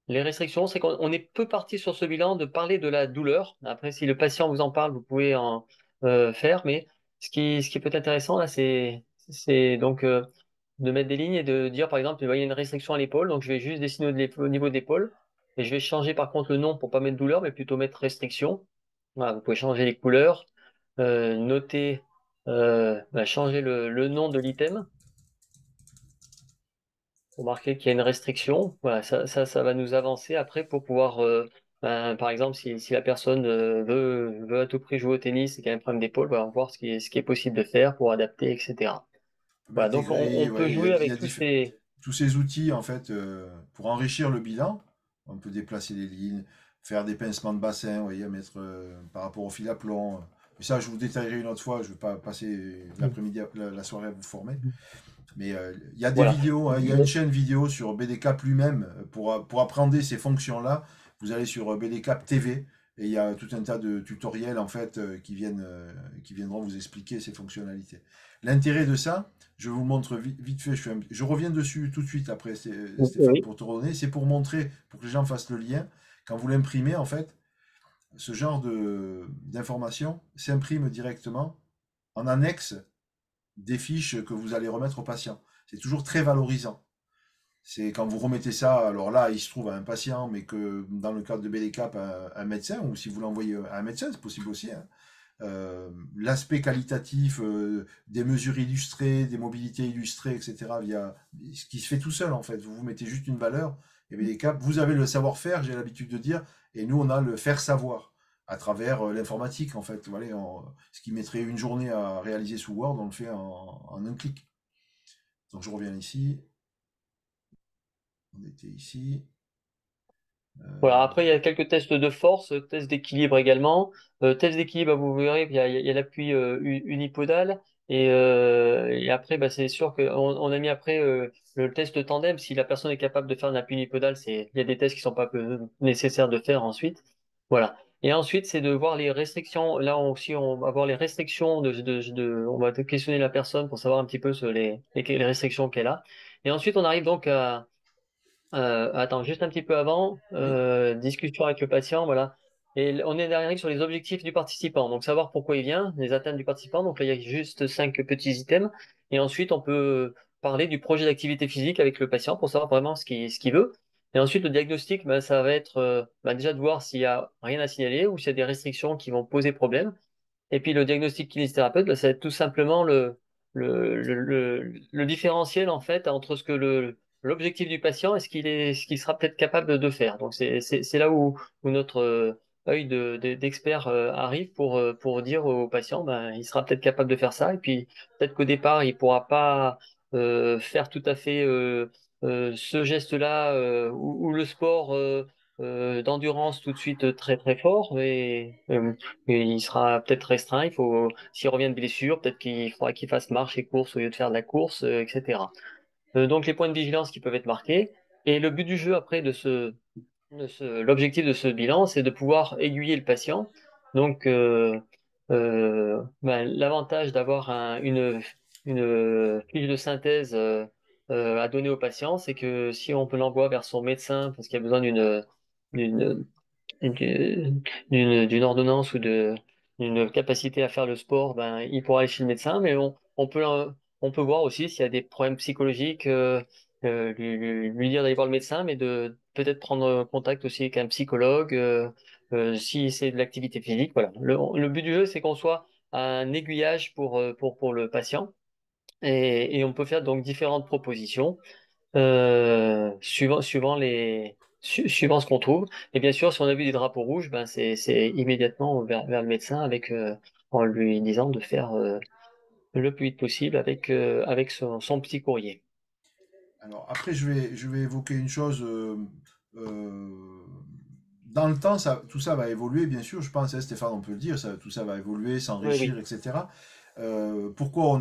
les restrictions, c'est qu'on est peu parti sur ce bilan de parler de la douleur. Après, si le patient vous en parle, vous pouvez en faire. Mais ce qui peut être intéressant là, c'est donc de mettre des lignes et de dire, par exemple, il y a une restriction à l'épaule, donc je vais juste dessiner au niveau de l'épaule. Et je vais changer par contre le nom pour pas mettre douleur, mais plutôt mettre restriction. Voilà, vous pouvez changer les couleurs, noter, changer le nom de l'item pour marquer qu'il y a une restriction. Voilà, ça va nous avancer après pour pouvoir, par exemple, si la personne veut à tout prix jouer au tennis et qu'il y a un problème d'épaule, voilà, voir ce qui est possible de faire pour adapter, etc. Voilà, donc Intégrer, on peut ouais, jouer il y avec a tous ces... tous ces outils, en fait, pour enrichir le bilan. On peut déplacer les lignes, faire des pincements de bassin, vous voyez, mettre par rapport au fil à plomb. Mais ça, je vous détaillerai une autre fois. Je ne vais pas passer l'après-midi, la soirée à vous former. Mais il y a des Voilà. vidéos, hein, il y a une chaîne vidéo sur BDCAP lui-même pour apprendre ces fonctions-là. Vous allez sur BDCAP TV et il y a tout un tas de tutoriels en fait qui viendront vous expliquer ces fonctionnalités. L'intérêt de ça, je vous montre vite fait, je reviens dessus tout de suite après Stéphane Oui. pour te redonner, c'est pour montrer, pour que les gens fassent le lien. Quand vous l'imprimez en fait, ce genre d'information s'imprime directement en annexe des fiches que vous allez remettre au patient. C'est toujours très valorisant. C'est quand vous remettez ça, alors là, il se trouve à un patient, mais que dans le cadre de BDCAP, un médecin, ou si vous l'envoyez à un médecin, c'est possible aussi, hein. L'aspect qualitatif des mesures illustrées, des mobilités illustrées, etc., via ce qui se fait tout seul en fait. Vous mettez juste une valeur, et BDCAP, vous avez le savoir-faire, j'ai l'habitude de dire, et nous on a le faire savoir à travers l'informatique en fait. Voilà, ce qui mettrait une journée à réaliser sous Word, on le fait en un clic. Donc je reviens ici. On était ici. Voilà, après, il y a quelques tests de force, tests d'équilibre également. Test d'équilibre, bah, vous verrez, il y a l'appui unipodal. Et après, bah, c'est sûr qu'on a mis après le test tandem. Si la personne est capable de faire un appui unipodal, il y a des tests qui sont pas nécessaires de faire ensuite. Voilà. Et ensuite, c'est de voir les restrictions. Là aussi, on va voir les restrictions on va questionner la personne pour savoir un petit peu sur les restrictions qu'elle a. Et ensuite, on arrive donc attends, juste un petit peu avant, Oui. discussion avec le patient, voilà. Et on est derrière sur les objectifs du participant. Donc, savoir pourquoi il vient, les atteintes du participant. Donc là, il y a juste 5 petits items. Et ensuite, on peut parler du projet d'activité physique avec le patient pour savoir vraiment ce qu'il veut. Et ensuite, le diagnostic, ben, ça va être déjà de voir s'il y a rien à signaler ou s'il y a des restrictions qui vont poser problème. Et puis le diagnostic kinésithérapeute, bah, ça va être tout simplement le différentiel en fait entre l'objectif du patient et ce qu'il sera peut-être capable de faire. Donc c'est là où notre œil d'expert arrive pour dire au patient, ben, il sera peut-être capable de faire ça. Et puis peut-être qu'au départ, il pourra pas faire tout à fait ce geste-là ou le sport d'endurance tout de suite très très fort, mais il sera peut-être restreint. S'il revient de blessure, peut-être qu'il faudra qu'il fasse marche et course au lieu de faire de la course, etc. Donc les points de vigilance qui peuvent être marqués. Et le but du jeu après l'objectif de ce bilan, c'est de pouvoir aiguiller le patient. Donc l'avantage d'avoir une fiche de synthèse à donner au patient, c'est que si on peut l'envoyer vers son médecin parce qu'il y a besoin d'une d'une ordonnance ou d'une capacité à faire le sport, ben, il pourra aller chez le médecin, mais on peut voir aussi s'il y a des problèmes psychologiques, lui dire d'aller voir le médecin, mais de peut-être prendre contact aussi avec un psychologue, si c'est de l'activité physique. Voilà. Le but du jeu, c'est qu'on soit un aiguillage pour le patient, et on peut faire donc différentes propositions suivant ce qu'on trouve. Et bien sûr, si on a vu des drapeaux rouges, ben c'est immédiatement vers le médecin en lui disant de faire le plus vite possible avec son petit courrier. Alors après, je vais évoquer une chose. Euh, dans le temps, tout ça va évoluer, bien sûr, je pense, hein, Stéphane, on peut le dire, tout ça va évoluer, Oui, s'enrichir, oui. etc. Pourquoi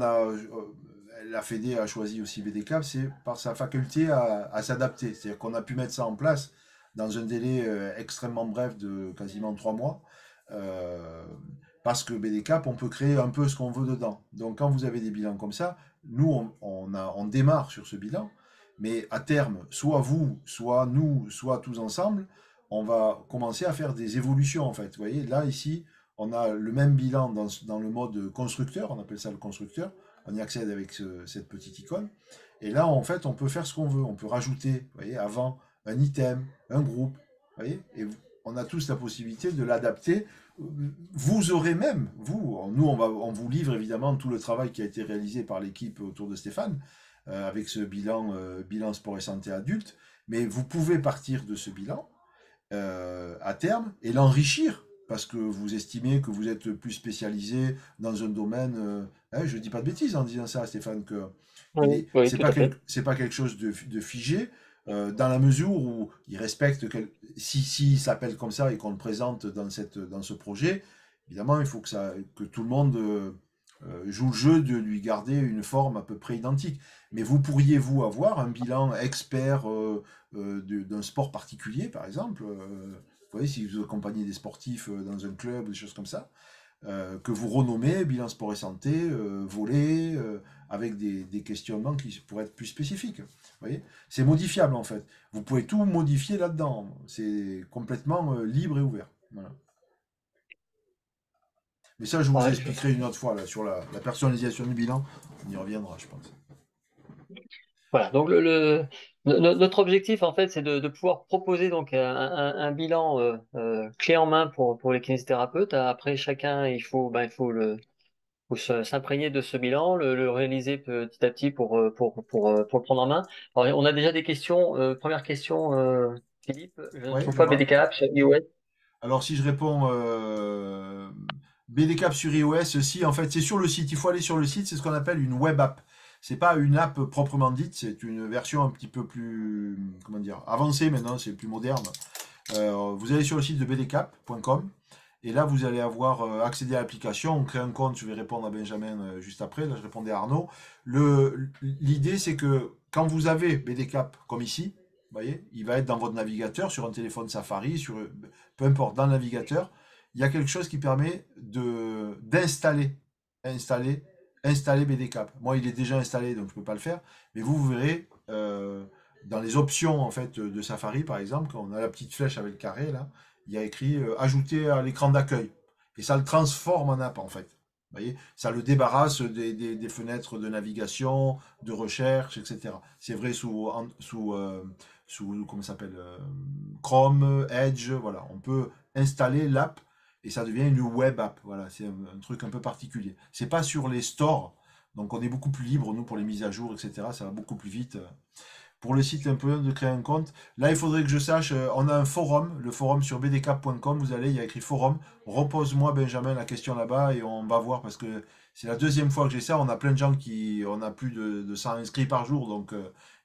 la Fédé a choisi aussi BDCAP, c'est par sa faculté à s'adapter. C'est-à-dire qu'on a pu mettre ça en place dans un délai extrêmement bref de quasiment 3 mois. euh, Parce que BDCAP, on peut créer un peu ce qu'on veut dedans. Donc quand vous avez des bilans comme ça, nous, on démarre sur ce bilan, mais à terme, soit vous, soit nous, soit tous ensemble, on va commencer à faire des évolutions en fait. Vous voyez, là ici, on a le même bilan dans le mode constructeur, on appelle ça le constructeur, on y accède avec cette petite icône. Et là, en fait, on peut faire ce qu'on veut. On peut rajouter, vous voyez, avant, un item, un groupe, vous voyez, et on a tous la possibilité de l'adapter. Vous aurez même, nous, on vous livre évidemment tout le travail qui a été réalisé par l'équipe autour de Stéphane, avec ce bilan sport et santé adulte, mais vous pouvez partir de ce bilan à terme et l'enrichir parce que vous estimez que vous êtes plus spécialisé dans un domaine. Je ne dis pas de bêtises en disant ça, Stéphane, que Oui, oui, tout à fait. c'est pas quelque chose de figé, dans la mesure où il respecte, si s'appelle comme ça et qu'on le présente dans ce projet, évidemment, il faut que tout le monde joue le jeu de lui garder une forme à peu près identique. Mais vous pourriez, vous, avoir un bilan expert d'un sport particulier, par exemple. Vous voyez, si vous accompagnez des sportifs dans un club, des choses comme ça, que vous renommez bilan sport et santé, volet, avec des questionnements qui pourraient être plus spécifiques. Vous voyez, c'est modifiable en fait. Vous pouvez tout modifier là-dedans. C'est complètement libre et ouvert. Voilà. Mais ça, je vous Ouais, expliquerai une autre fois là, sur la personnalisation du bilan. On y reviendra, je pense. voilà. Donc notre objectif en fait, c'est de pouvoir proposer donc un bilan clé en main pour les kinésithérapeutes. Après, chacun, il faut s'imprégner de ce bilan, le réaliser petit à petit pour le prendre en main. Alors, on a déjà des questions. Première question, Philippe, je ne Ouais, trouve pas dis-moi. BDK sur iOS. Alors, si je réponds BDCap sur iOS, si, en fait, c'est sur le site. Il faut aller sur le site. C'est ce qu'on appelle une web app. C'est pas une app proprement dite. C'est une version un petit peu plus, comment dire, avancée maintenant. C'est plus moderne. Vous allez sur le site de bdcap.com et là vous allez avoir accédé à l'application. On crée un compte, je vais répondre à Benjamin juste après. Là je répondais à Arnaud. L'idée c'est que quand vous avez BDCap comme ici, vous voyez, il va être dans votre navigateur, sur un téléphone Safari, peu importe, dans le navigateur, il y a quelque chose qui permet installer, installer BDCap. Moi, il est déjà installé, donc je ne peux pas le faire. Mais vous verrez dans les options en fait de Safari, par exemple, quand on a la petite flèche avec le carré là, il y a écrit ajouter à l'écran d'accueil. Et ça le transforme en app en fait. Vous voyez, ça le débarrasse des fenêtres de navigation, de recherche, etc. C'est vrai sous comment ça s'appelle Chrome, Edge, voilà. On peut installer l'app et ça devient une web app. Voilà, c'est un truc un peu particulier. C'est pas sur les stores, donc on est beaucoup plus libre, nous, pour les mises à jour, etc. Ça va beaucoup plus vite. Pour le site un peu, de créer un compte. Là, il faudrait que je sache, on a un forum, le forum sur bdcap.com, vous allez, il y a écrit forum. Repose-moi, Benjamin, la question là-bas et on va voir parce que c'est la deuxième fois que j'ai ça. On a plein de gens on a plus de 100 inscrits par jour, donc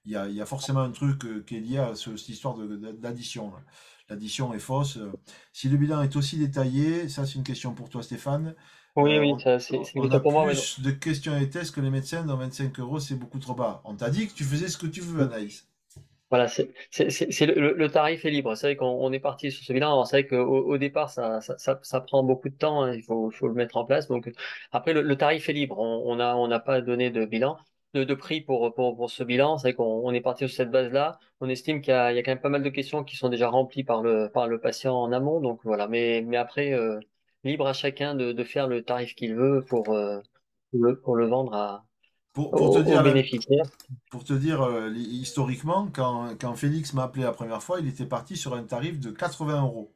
il y a forcément un truc qui est lié à cette histoire d'addition. L'addition est fausse. Si le bilan est aussi détaillé, ça c'est une question pour toi Stéphane. Oui, Euh, oui, on, c'est une on a question pour moi. Mais non. plus de questions et tests que les médecins dans 25 euros, c'est beaucoup trop bas. On t'a dit que tu faisais ce que tu veux, Anaïs. Voilà, le tarif est libre. C'est vrai qu'on on est parti sur ce bilan. Alors, c'est vrai qu'au départ, ça prend beaucoup de temps, hein. Il faut le mettre en place. Donc, après, le tarif est libre. On n'a pas donné de bilan, de prix pour ce bilan. C'est vrai qu'on on est parti sur cette base-là. On estime il y a quand même pas mal de questions qui sont déjà remplies par le patient en amont. Donc, voilà. Mais après, libre à chacun de faire le tarif qu'il veut pour le vendre Pour te aux dire, bénéficiaires. pour te dire historiquement, quand Félix m'a appelé la première fois, il était parti sur un tarif de 80 euros.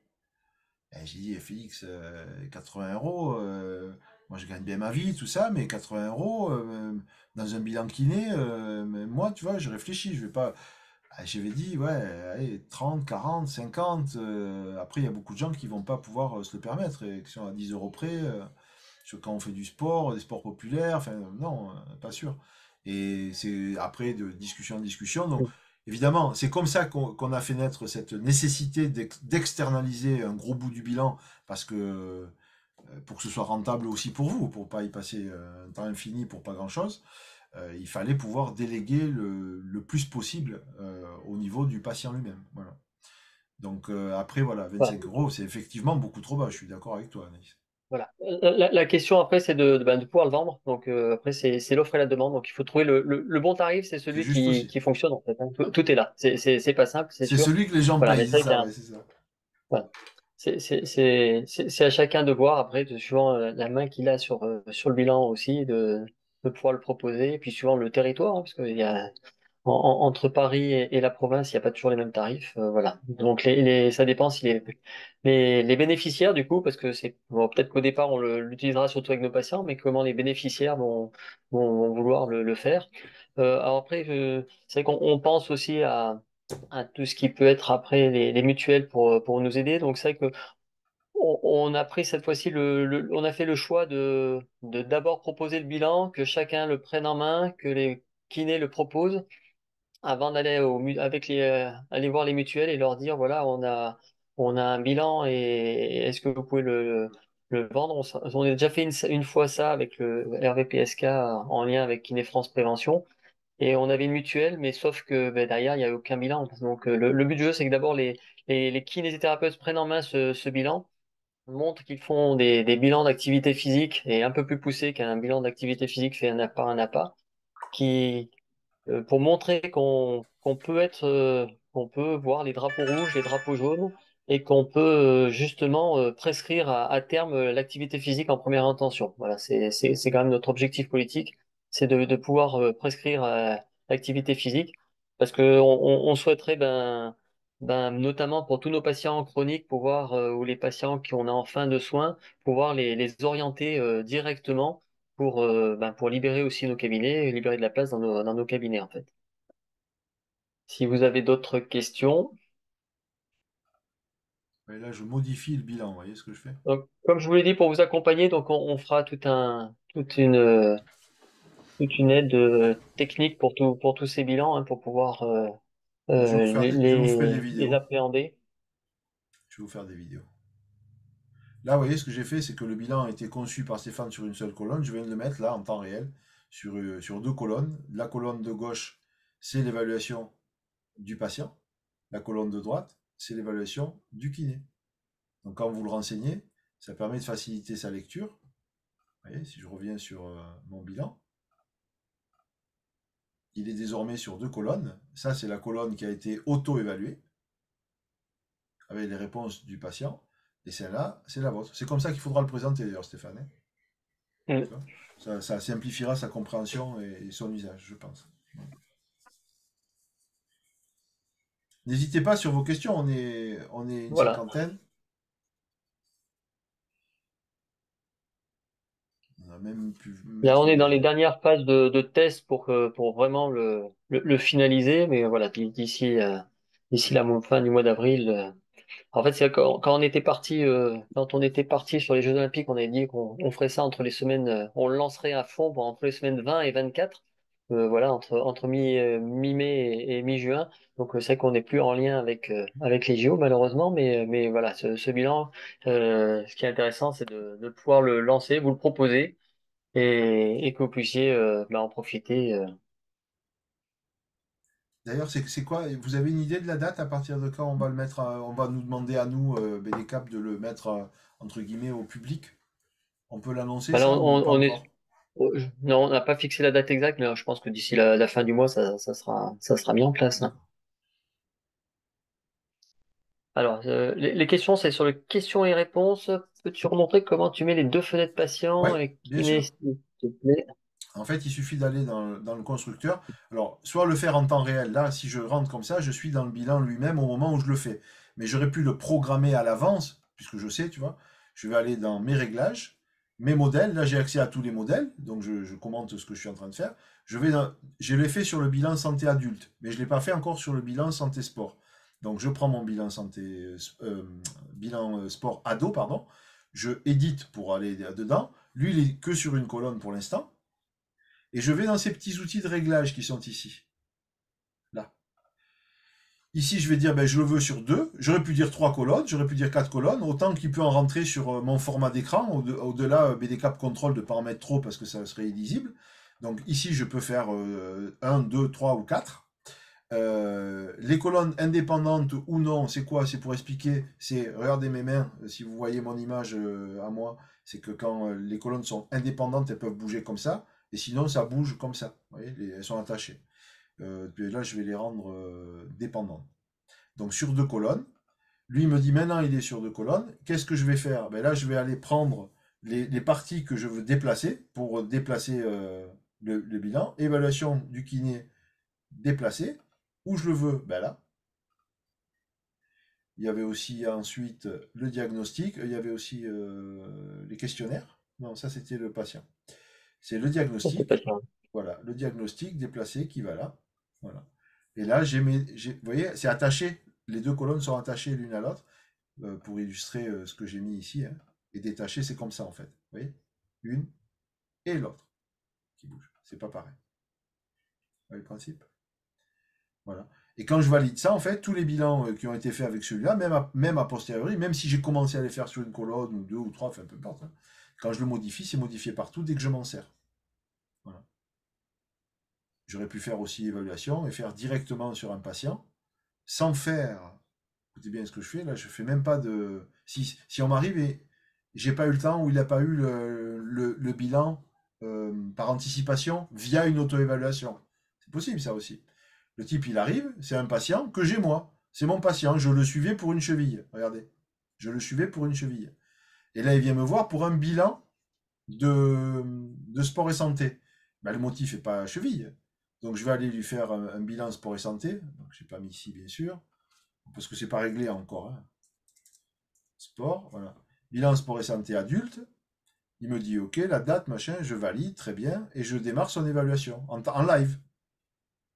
Et j'ai dit, Félix, 80 euros, moi je gagne bien ma vie, tout ça, mais 80 euros dans un bilan kiné, moi, tu vois, je réfléchis, je vais pas. Ah, j'avais dit, ouais, allez, 30, 40, 50. Après, il y a beaucoup de gens qui vont pas pouvoir se le permettre, et qui sont à 10 euros près. Quand on fait du sport, des sports populaires, enfin, non, pas sûr. Et c'est après de discussion en discussion. Donc, évidemment, c'est comme ça qu'on a fait naître cette nécessité d'externaliser un gros bout du bilan, parce que pour que ce soit rentable aussi pour vous, pour pas y passer un temps infini pour pas grand-chose, il fallait pouvoir déléguer le plus possible au niveau du patient lui-même. Voilà. Donc après, voilà, Voilà. 25 euros, c'est effectivement beaucoup trop bas, je suis d'accord avec toi, Anaïs. Voilà. La question après, c'est de pouvoir le vendre. Donc après, c'est l'offre et la demande. Donc il faut trouver le bon tarif, c'est C'est celui juste aussi. qui fonctionne en fait, hein. Tout est là. C'est pas simple, c'est C'est sûr. celui que les gens Voilà, mais payent, c'est c'est vrai ça, qu'un ouais, c'est ça. voilà. C'est à chacun de voir après, suivant la main qu'il a sur le bilan aussi, de pouvoir le proposer. Et puis suivant le territoire, hein, parce qu'il y a entre Paris et la province, il n'y a pas toujours les mêmes tarifs. Voilà. Donc ça dépend si les bénéficiaires, du coup, parce que c'est bon, peut-être qu'au départ, l'utilisera surtout avec nos patients, mais comment les bénéficiaires vont vouloir le faire. Alors après, c'est vrai qu'on on pense aussi à tout ce qui peut être après les mutuelles pour nous aider. Donc c'est vrai que on a pris cette fois-ci on a fait le choix de d'abord proposer le bilan, que chacun le prenne en main, que les kinés le proposent avant d'aller aller voir les mutuelles et leur dire voilà on a un bilan et est-ce que vous pouvez le vendre. On a déjà fait une fois ça avec le RVPSK en lien avec Kiné France Prévention et on avait une mutuelle mais sauf que ben, derrière il n'y a aucun bilan. Donc le but du jeu c'est que d'abord les kinésithérapeutes prennent en main ce bilan, montrent qu'ils font des bilans d'activité physique et un peu plus poussés qu'un bilan d'activité physique fait par un APA qui pour montrer qu'on peut voir les drapeaux rouges, les drapeaux jaunes, et qu'on peut justement prescrire à terme l'activité physique en première intention. Voilà, c'est quand même notre objectif politique, c'est de pouvoir prescrire l'activité physique, parce que on souhaiterait notamment pour tous nos patients chroniques, pouvoir ou les patients qu'on a en fin de soins, pouvoir les orienter directement pour libérer aussi nos cabinets, et libérer de la place dans nos cabinets, en fait. Si vous avez d'autres questions, Et là, je modifie le bilan, vous voyez ce que je fais? donc, comme je vous l'ai dit, pour vous accompagner, donc on fera toute une aide technique pour tous ces bilans, hein, pour pouvoir Je vous ferai des les vidéos. appréhender. Je vais vous faire des vidéos. Là, vous voyez, ce que j'ai fait, c'est que le bilan a été conçu par Stéphane sur une seule colonne. Je viens de le mettre là en temps réel sur deux colonnes. La colonne de gauche, c'est l'évaluation du patient. La colonne de droite, c'est l'évaluation du kiné. Donc quand vous le renseignez, ça permet de faciliter sa lecture. Vous voyez, si je reviens sur mon bilan, il est désormais sur deux colonnes. Ça, c'est la colonne qui a été auto-évaluée avec les réponses du patient. Et celle-là, c'est la vôtre. C'est comme ça qu'il faudra le présenter d'ailleurs, Stéphane. Mm. Ça simplifiera sa compréhension et son usage, je pense. N'hésitez pas sur vos questions, on est une Voilà. cinquantaine. On a même pu Là, mettre on est dans les les... dernières phases de test pour vraiment le finaliser, mais voilà, d'ici la fin du mois d'avril. En fait, c'est quand on était parti sur les Jeux Olympiques, on avait dit qu'on ferait ça entre les semaines, on le lancerait à fond entre les semaines 20 et 24, voilà, entre mi-mai et mi-juin. Donc, c'est qu'on n'est plus en lien avec les JO, malheureusement, mais voilà, ce bilan, ce qui est intéressant, c'est de pouvoir le lancer, vous le proposer et que vous puissiez en profiter. D'ailleurs, c'est quoi? Vous avez une idée de la date à partir de quand on va le mettre, on va nous demander à nous, BDCAP, de le mettre entre guillemets au public? On peut l'annoncer Voilà, ça ou pas on est, encore? non, on n'a pas fixé la date exacte, mais je pense que d'ici la fin du mois, ça sera mis en place, hein. D'accord. Alors, les questions, c'est sur les questions et réponses. Peux-tu remontrer comment tu mets les deux fenêtres Oui, patients et bien kiné, sûr. s'il te plaît? En fait, il suffit d'aller dans le constructeur. Alors, soit le faire en temps réel. Là, si je rentre comme ça, je suis dans le bilan lui-même au moment où je le fais. Mais j'aurais pu le programmer à l'avance, puisque je sais, tu vois. Je vais aller dans mes réglages, mes modèles. Là, j'ai accès à tous les modèles, donc je commente ce que je suis en train de faire. Je l'ai fait sur le bilan santé adulte, mais je ne l'ai pas fait encore sur le bilan santé sport. Donc, je prends mon bilan sport ado, pardon. Je édite pour aller dedans. Lui, il est que sur une colonne pour l'instant. Et je vais dans ces petits outils de réglage qui sont ici. Là. Ici, je vais dire, ben, je le veux sur deux. J'aurais pu dire trois colonnes, j'aurais pu dire quatre colonnes, autant qu'il peut en rentrer sur mon format d'écran. Au-delà, BDCAP contrôle de ne pas en mettre trop parce que ça serait illisible. Donc ici, je peux faire 1, 2, 3 ou 4. Les colonnes indépendantes ou non, c'est quoi? C'est pour expliquer, regardez mes mains, si vous voyez mon image à moi, c'est que quand les colonnes sont indépendantes, elles peuvent bouger comme ça, et sinon ça bouge comme ça. Vous voyez, elles sont attachées. Puis là, je vais les rendre dépendantes. Donc sur deux colonnes, lui me dit maintenant il est sur deux colonnes, qu'est-ce que je vais faire? Ben là, je vais aller prendre les parties que je veux déplacer pour déplacer le bilan. Évaluation du kiné déplacé. Où je le veux? Ben là. Il y avait aussi ensuite le diagnostic, il y avait aussi les questionnaires. Non, ça c'était le patient. C'est le Ça, c'est pas diagnostic. ça. Voilà, le diagnostic déplacé qui va là. Voilà. Et là, vous voyez, c'est attaché. Les deux colonnes sont attachées l'une à l'autre pour illustrer ce que j'ai mis ici, hein. Et détaché, c'est comme ça en fait. Vous voyez? Une et l'autre qui bougent. C'est pas pareil. Vous voyez le principe? Voilà. Et quand je valide ça, en fait, tous les bilans qui ont été faits avec celui-là, même a posteriori, même si j'ai commencé à les faire sur une colonne ou deux ou trois, enfin peu importe, hein, quand je le modifie, c'est modifié partout dès que je m'en sers. Voilà. J'aurais pu faire aussi évaluation et faire directement sur un patient, sans faire, écoutez bien ce que je fais, là je fais même pas de... Si on m'arrive et j'ai pas eu le temps ou il n'a pas eu le bilan par anticipation via une auto-évaluation. C'est possible ça aussi. Le type, il arrive, c'est un patient que j'ai moi. C'est mon patient, je le suivais pour une cheville. Regardez, je le suivais pour une cheville. Et là, il vient me voir pour un bilan de sport et santé. Ben, le motif n'est pas cheville. Donc, je vais aller lui faire un bilan sport et santé. Donc, je n'ai pas mis ici, bien sûr, parce que c'est pas réglé encore, hein. Sport, voilà. Bilan sport et santé adulte. Il me dit, OK, la date, machin, je valide, très bien, et je démarre son évaluation en live.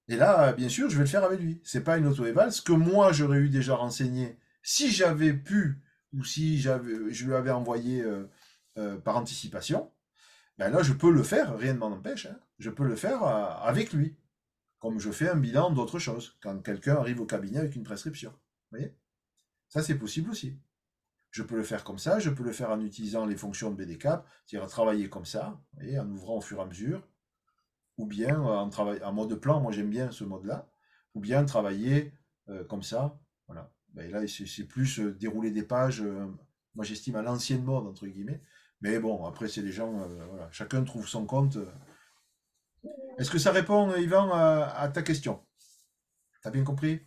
Et là, bien sûr, je vais le faire avec lui. C'est pas une auto-éval. Ce que moi, j'aurais eu déjà renseigné, si j'avais pu, ou si je lui avais envoyé par anticipation, ben là, je peux le faire, rien ne m'en empêche, hein. Je peux le faire avec lui, comme je fais un bilan d'autre chose, quand quelqu'un arrive au cabinet avec une prescription. Vous voyez? Ça, c'est possible aussi. Je peux le faire comme ça, je peux le faire en utilisant les fonctions de BDCap, c'est-à-dire travailler comme ça, vous voyez, en ouvrant au fur et à mesure, ou bien en mode plan, moi j'aime bien ce mode-là, ou bien travailler comme ça, voilà. Ben là, c'est plus dérouler des pages, moi j'estime à l'ancienne mode, entre guillemets, mais bon, après c'est les gens, voilà, chacun trouve son compte. Est-ce que ça répond, Yvan, à ta question? T'as bien compris?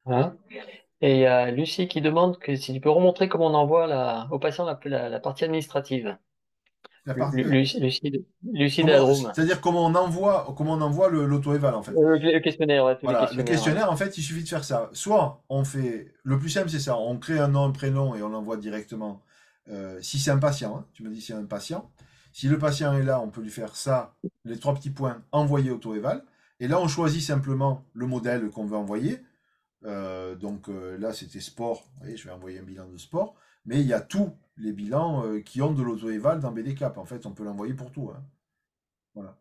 Hein. Et il y a Lucie qui demande que si tu peux remontrer comment on envoie au patient la partie administrative. La part- Lucie de la Drôme. C'est-à-dire comment on envoie l'auto-éval, en fait. Le questionnaire, ouais, tous les Voilà, le questionnaires. Ouais. questionnaire, en fait, il suffit de faire ça. Soit on fait, le plus simple, c'est ça, on crée un nom, un prénom et on l'envoie directement. Si c'est un patient, hein, tu me dis si c'est un patient. Si le patient est là, on peut lui faire ça, les trois petits points, envoyer auto-éval. Et là, on choisit simplement le modèle qu'on veut envoyer. Là, c'était sport. Vous voyez, je vais envoyer un bilan de sport. Mais il y a tous les bilans qui ont de l'auto-éval dans BDCap. En fait, on peut l'envoyer pour tout, hein. Voilà.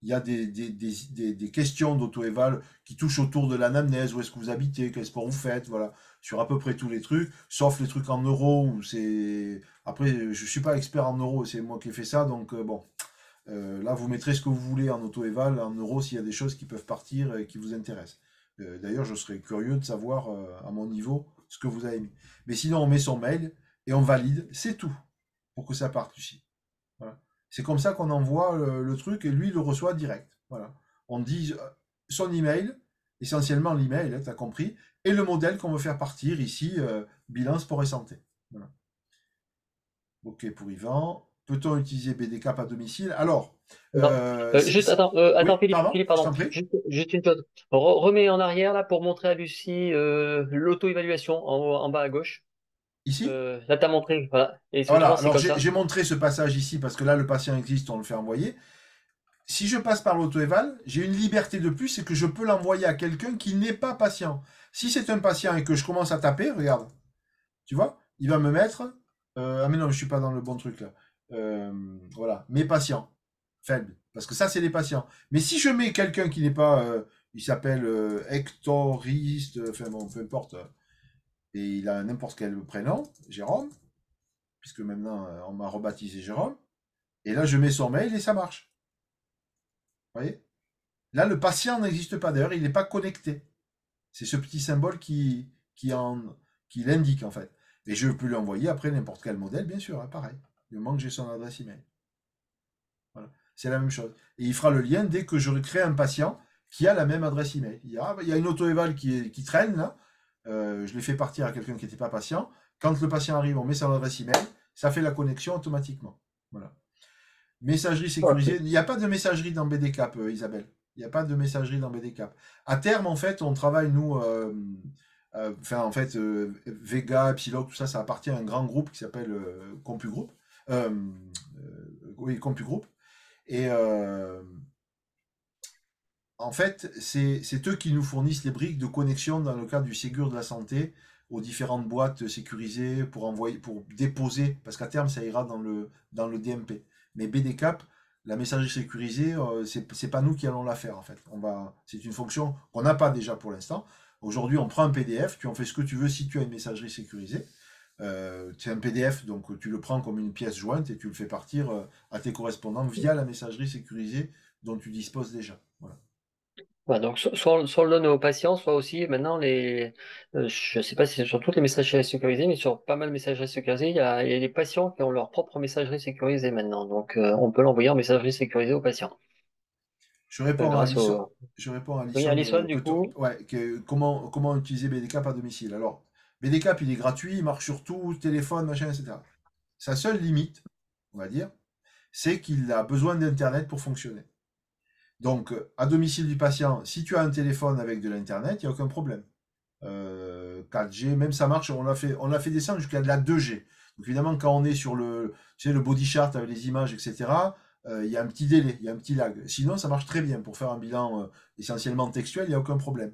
Il y a des questions d'auto-éval qui touchent autour de l'anamnèse, où est-ce que vous habitez, quel sport vous faites, voilà, sur à peu près tous les trucs, sauf les trucs en euros, où c'est... Après, je ne suis pas expert en euros, c'est moi qui ai fait ça, donc bon. Là, vous mettrez ce que vous voulez en auto-éval, en euros, s'il y a des choses qui peuvent partir et qui vous intéressent. D'ailleurs, je serais curieux de savoir, à mon niveau, ce que vous avez mis. Mais sinon, on met son mail et on valide, c'est tout, pour que ça parte ici. Voilà. C'est comme ça qu'on envoie le truc et lui, il le reçoit direct. Voilà. On dit son email, essentiellement l'email, hein, tu as compris, et le modèle qu'on veut faire partir ici, bilan sport et santé. Voilà. Ok pour Yvan. Peut-on utiliser BDCap à domicile? Alors, Non. oui, Philippe, pardon, Philippe, je pardon. t'en prie. Juste une chose. Remets en arrière là pour montrer à Lucie l'auto-évaluation en bas à gauche. Ici? Là, t'as montré, voilà. Et Voilà, souvent, c'est alors comme ça. j'ai montré ce passage ici parce que là, le patient existe, on le fait envoyer. Si je passe par l'auto-éval, j'ai une liberté de plus, c'est que je peux l'envoyer à quelqu'un qui n'est pas patient. Si c'est un patient et que je commence à taper, regarde, tu vois, il va me mettre. Ah, mais non, je suis pas dans le bon truc là. Voilà, mes patients faibles. Parce que ça, c'est les patients. Mais si je mets quelqu'un qui n'est pas. Il s'appelle Hectoriste, enfin bon, peu importe. Et il a n'importe quel prénom, Jérôme, puisque maintenant on m'a rebaptisé Jérôme. Et là, je mets son mail et ça marche. Vous voyez? Là, le patient n'existe pas. D'ailleurs, il n'est pas connecté. C'est ce petit symbole qui l'indique en fait. Et je peux lui envoyer après n'importe quel modèle, bien sûr, hein, pareil. Du moment que j'ai son adresse email. Voilà. C'est la même chose. Et il fera le lien dès que je crée un patient qui a la même adresse email. Il y a une auto-éval qui traîne là. Je l'ai fait partir à quelqu'un qui n'était pas patient. Quand le patient arrive, on met son adresse email. Ça fait la connexion automatiquement. Voilà. Messagerie sécurisée. Ouais. Il n'y a pas de messagerie dans BDCap, Isabelle. Il n'y a pas de messagerie dans BDCap. À terme, en fait, on travaille, nous, Vega, Epsilon, tout ça, ça appartient à un grand groupe qui s'appelle CompuGroup. Oui, CompuGroup. Et en fait, c'est eux qui nous fournissent les briques de connexion dans le cadre du Ségur de la santé aux différentes boîtes sécurisées pour envoyer, pour déposer, parce qu'à terme, ça ira dans le DMP. Mais BDCap, la messagerie sécurisée, c'est pas nous qui allons la faire en fait. C'est une fonction qu'on n'a pas déjà pour l'instant. Aujourd'hui, on prend un PDF, tu en fais ce que tu veux si tu as une messagerie sécurisée. C'est un PDF, donc tu le prends comme une pièce jointe et tu le fais partir à tes correspondants via la messagerie sécurisée dont tu disposes déjà. Voilà. Ouais, donc, soit on le donne aux patients, soit aussi, maintenant, je ne sais pas si c'est sur toutes les messageries sécurisées, mais sur pas mal de messageries sécurisées, il y a les patients qui ont leur propre messagerie sécurisée maintenant. Donc, on peut l'envoyer en messagerie sécurisée aux patients. Je réponds à Grâce Alison. au. Je réponds à Oui, Alison. Alison, du coup. Ouais, comment utiliser BDCap à domicile? Alors, BDCap, il est gratuit, il marche sur tout, téléphone, machin, etc. Sa seule limite, on va dire, c'est qu'il a besoin d'Internet pour fonctionner. Donc, à domicile du patient, si tu as un téléphone avec de l'Internet, il n'y a aucun problème. 4G, même ça marche, on l'a fait descendre jusqu'à de la 2G. Donc évidemment, quand on est sur le body chart avec les images, etc., il y a un petit délai, il y a un petit lag. Sinon, ça marche très bien pour faire un bilan essentiellement textuel, il n'y a aucun problème.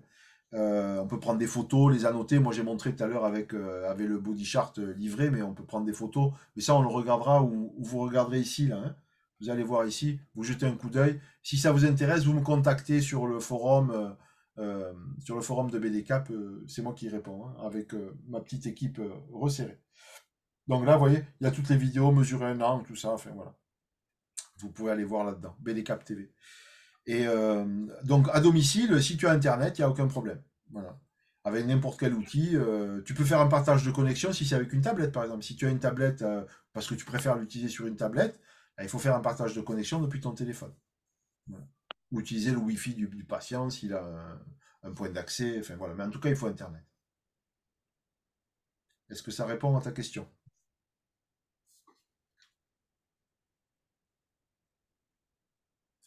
On peut prendre des photos, les annoter. Moi, j'ai montré tout à l'heure avec le body chart livré, mais on peut prendre des photos. Mais ça, on le regardera ou vous regarderez ici, là, hein. Vous allez voir ici, vous jetez un coup d'œil. Si ça vous intéresse, vous me contactez sur le forum sur le forum de BDCap, c'est moi qui réponds, hein, avec ma petite équipe resserrée. Donc là, vous voyez, il y a toutes les vidéos, mesurer un an, tout ça, enfin voilà. Vous pouvez aller voir là-dedans, BDCap TV. Et donc à domicile, si tu as Internet, il n'y a aucun problème. Voilà. Avec n'importe quel outil, tu peux faire un partage de connexion si c'est avec une tablette, par exemple. Si tu as une tablette parce que tu préfères l'utiliser sur une tablette, il faut faire un partage de connexion depuis ton téléphone. Voilà. Ou utiliser le Wi-Fi du patient s'il a un point d'accès. Enfin voilà. Mais en tout cas, il faut Internet. Est-ce que ça répond à ta question?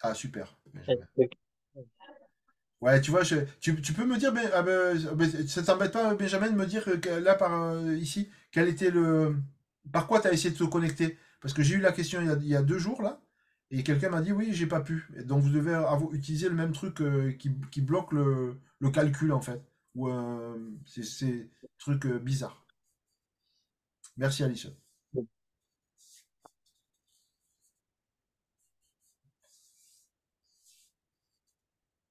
Ah, super, Benjamin. Ouais, tu vois, tu peux me dire, ça t'embête pas, Benjamin, de me dire là, ici, quel était par quoi tu as essayé de te connecter? Parce que j'ai eu la question il y a 2 jours, là, et quelqu'un m'a dit, oui, j'ai pas pu. Et donc, vous devez utiliser le même truc qui bloque le calcul, en fait. Ou c'est truc bizarre. Merci, Alice. Donc,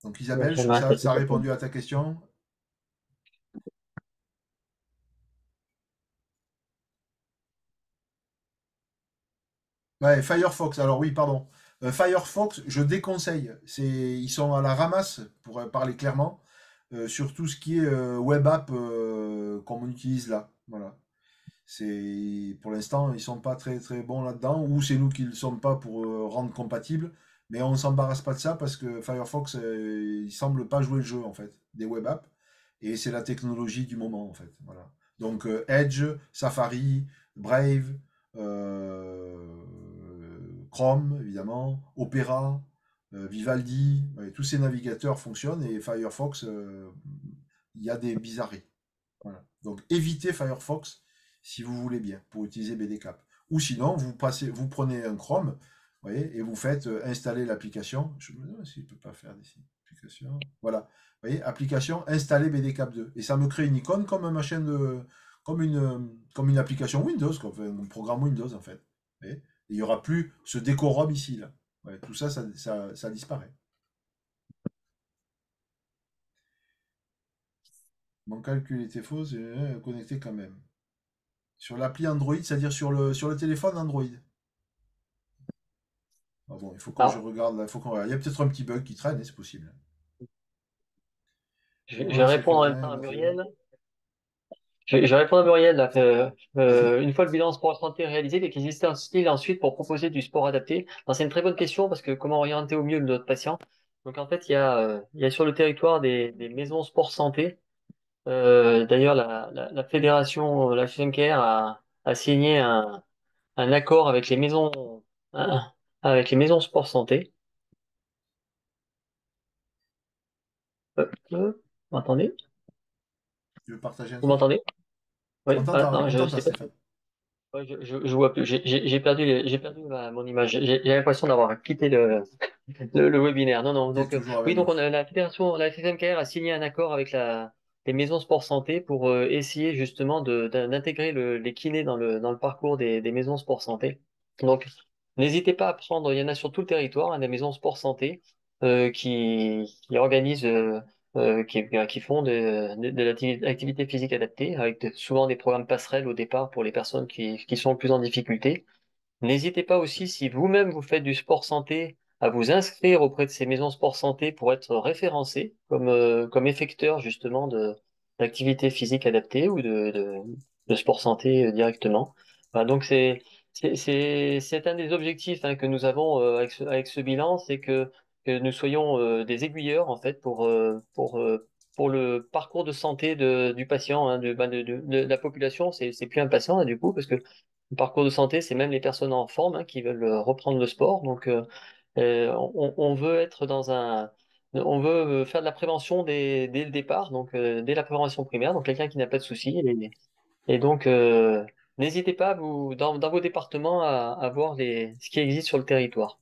Donc, Isabelle, j'aimerais ça a peut-être répondu à ta question? Ouais, Firefox. Alors oui, pardon. Firefox, je déconseille. Ils sont à la ramasse, pour parler clairement, sur tout ce qui est web app comme on utilise là. Voilà. Pour l'instant, ils sont pas très très bons là-dedans, ou c'est nous qui ne le sommes pas pour rendre compatible. Mais on s'embarrasse pas de ça parce que Firefox, il semble pas jouer le jeu en fait des web apps, et c'est la technologie du moment en fait. Voilà. Donc Edge, Safari, Brave, euh, Chrome évidemment, Opera, Vivaldi, ouais, tous ces navigateurs fonctionnent, et Firefox, il y a des bizarreries. Voilà. Donc évitez Firefox si vous voulez bien pour utiliser BDCap. Ou sinon, vous prenez un Chrome, vous voyez, et vous faites installer l'application. Je me demande s'il ne peut pas faire d'ici. Application. Voilà. Vous voyez, application installer BDCap 2. Et ça me crée une icône comme un machin comme une application Windows, quoi, enfin, un programme Windows en fait. Vous voyez. Et il n'y aura plus ce décorum ici, là. Ouais, tout ça, ça disparaît. Mon calcul était faux, c'est connecté quand même. Sur l'appli Android, c'est-à-dire sur le téléphone Android. Ah bon, il faut que je Alors, regarde là, il faut qu'on regarde. Il y a peut-être un petit bug qui traîne, c'est possible. je Moi, c'est réponds en même Fabien, temps à Mathieu. Muriel. Je réponds à Muriel là, que, Vas-y. une fois le bilan sport santé réalisé, qu'existe-t-il ensuite pour proposer du sport adapté? Alors, c'est une très bonne question parce que comment orienter au mieux notre patient? Donc en fait, il y a sur le territoire des maisons sport santé. D'ailleurs, la fédération, la FMKR a signé un accord un- avec les maisons sport santé. Vous m'entendez? Tu veux partager un Vous truc? m'entendez? Oui. On Ah, t'entend, oui, non, on je t'entend, sais pas. Stéphane. Ouais, je vois plus. J'ai perdu mon image. J'ai l'impression d'avoir quitté le webinaire. Non, non. T'es Donc, toujours oui, avec donc nous. on a la fédération, la FFMKR a signé un accord avec les maisons sport santé pour essayer justement d'intégrer les kinés dans le parcours des maisons sport santé. Donc, n'hésitez pas à prendre. Il y en a sur tout le territoire, hein, des maisons sport santé qui organisent, qui font de l'activité physique adaptée avec souvent des programmes passerelles au départ pour les personnes qui sont le plus en difficulté. N'hésitez pas aussi, si vous-même vous faites du sport santé, à vous inscrire auprès de ces maisons sport santé pour être référencé comme effecteur justement d'activités physiques adaptées ou de sport santé directement. Voilà, donc c'est un des objectifs hein, que nous avons avec ce bilan, c'est que nous soyons des aiguilleurs en fait pour le parcours de santé du patient, hein, de la population. C'est plus un patient là, du coup, parce que le parcours de santé, c'est même les personnes en forme hein, qui veulent reprendre le sport. Donc, on veut être on veut faire de la prévention dès le départ, donc dès la prévention primaire, donc quelqu'un qui n'a pas de soucis. Et donc, n'hésitez pas, dans vos départements, à voir ce qui existe sur le territoire.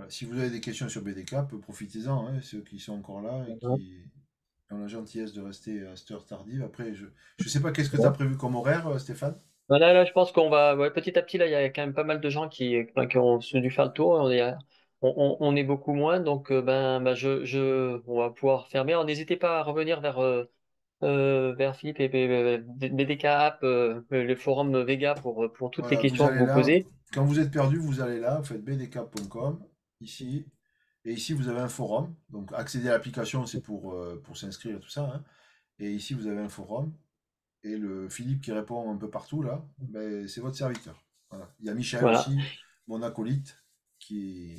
Voilà, si vous avez des questions sur BDCAP, profitez-en, hein, ceux qui sont encore là et Mhm. qui ont la gentillesse de rester à cette heure tardive. Après, je sais pas qu'est-ce que tu as prévu comme horaire, Stéphane? Voilà, là, je pense qu'on va, ouais, petit à petit, là, il y a quand même pas mal de gens enfin, qui ont dû faire le tour. On est beaucoup moins, donc on va pouvoir fermer. Alors, n'hésitez pas à revenir vers Philippe et BDK le forum Vega pour toutes les Voilà, vous questions que allez vous là. posez. Quand vous êtes perdu, vous allez là, vous faites bdcap.com, ici. Et ici, vous avez un forum. Donc, accéder à l'application, c'est pour s'inscrire et tout ça, hein. Et ici, vous avez un forum. Et le Philippe qui répond un peu partout, là, ben, c'est votre serviteur. Voilà. Il y a Michel Voilà. aussi, mon acolyte,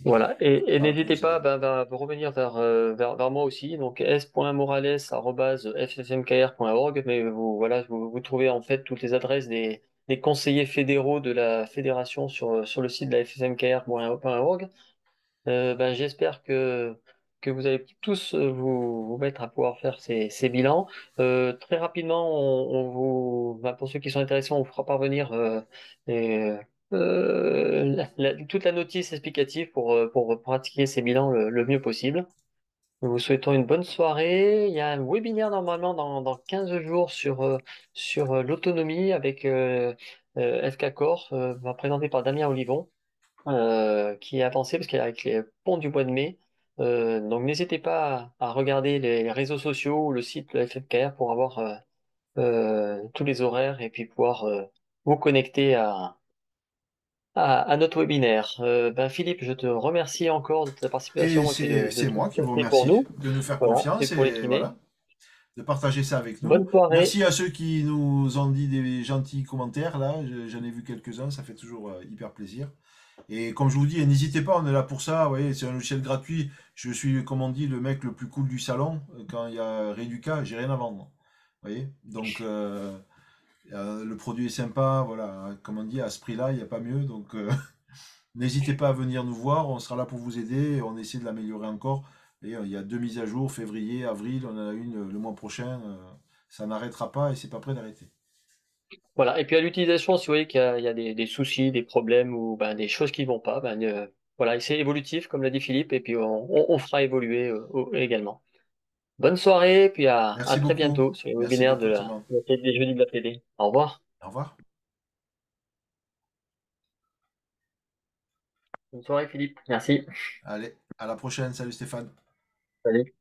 Voilà, qui est et là pour n'hésitez vous pas aider. à revenir vers moi aussi, donc s.morales@ffmkr.org, mais vous trouvez en fait toutes les adresses des conseillers fédéraux de la fédération sur le site de la ffmkr.org. J'espère que vous allez tous vous mettre à pouvoir faire ces bilans. Très rapidement, pour ceux qui sont intéressés, on vous fera parvenir et, toute la notice explicative pour pratiquer ces bilans le mieux possible. Nous vous souhaitons une bonne soirée. Il y a un webinaire normalement dans 15 jours sur l'autonomie avec FK Corp, présenté par Damien Olivon qui est avancé parce qu'avec les ponts du mois de mai. Donc n'hésitez pas à regarder les réseaux sociaux ou le site de la FFKR pour avoir tous les horaires et puis pouvoir vous connecter à notre webinaire. Philippe, je te remercie encore de ta Et participation et puis de c'est tout moi ce que qui tu vous as fait pour remercie nous. de nous faire Voilà, et confiance pour les et primés. voilà, de partager ça avec nous. Bonne soirée. Merci à ceux qui nous ont dit des gentils commentaires, là. J'en ai vu quelques-uns, ça fait toujours hyper plaisir. Et comme je vous dis, n'hésitez pas, on est là pour ça. Vous voyez, c'est un logiciel gratuit. Je suis, comme on dit, le mec le plus cool du salon. Quand il y a Reduca, j'ai rien à vendre. Vous voyez? Donc, le produit est sympa. Voilà. Comme on dit, à ce prix-là, il n'y a pas mieux. Donc, n'hésitez pas à venir nous voir. On sera là pour vous aider. On essaie de l'améliorer encore. Et il y a deux mises à jour, février, avril. On en a une le mois prochain. Ça n'arrêtera pas et c'est pas prêt d'arrêter. Voilà. Et puis à l'utilisation, si vous voyez qu'il y a des soucis, des problèmes ou des choses qui vont pas, voilà, c'est évolutif, comme l'a dit Philippe, et puis on fera évoluer également. Bonne soirée, puis à Merci très beaucoup. bientôt sur le Merci webinaire beaucoup tout le monde. des jeudis de la PD. Au revoir. Au revoir. Bonne soirée, Philippe. Merci. Allez, à la prochaine. Salut Stéphane. Salut.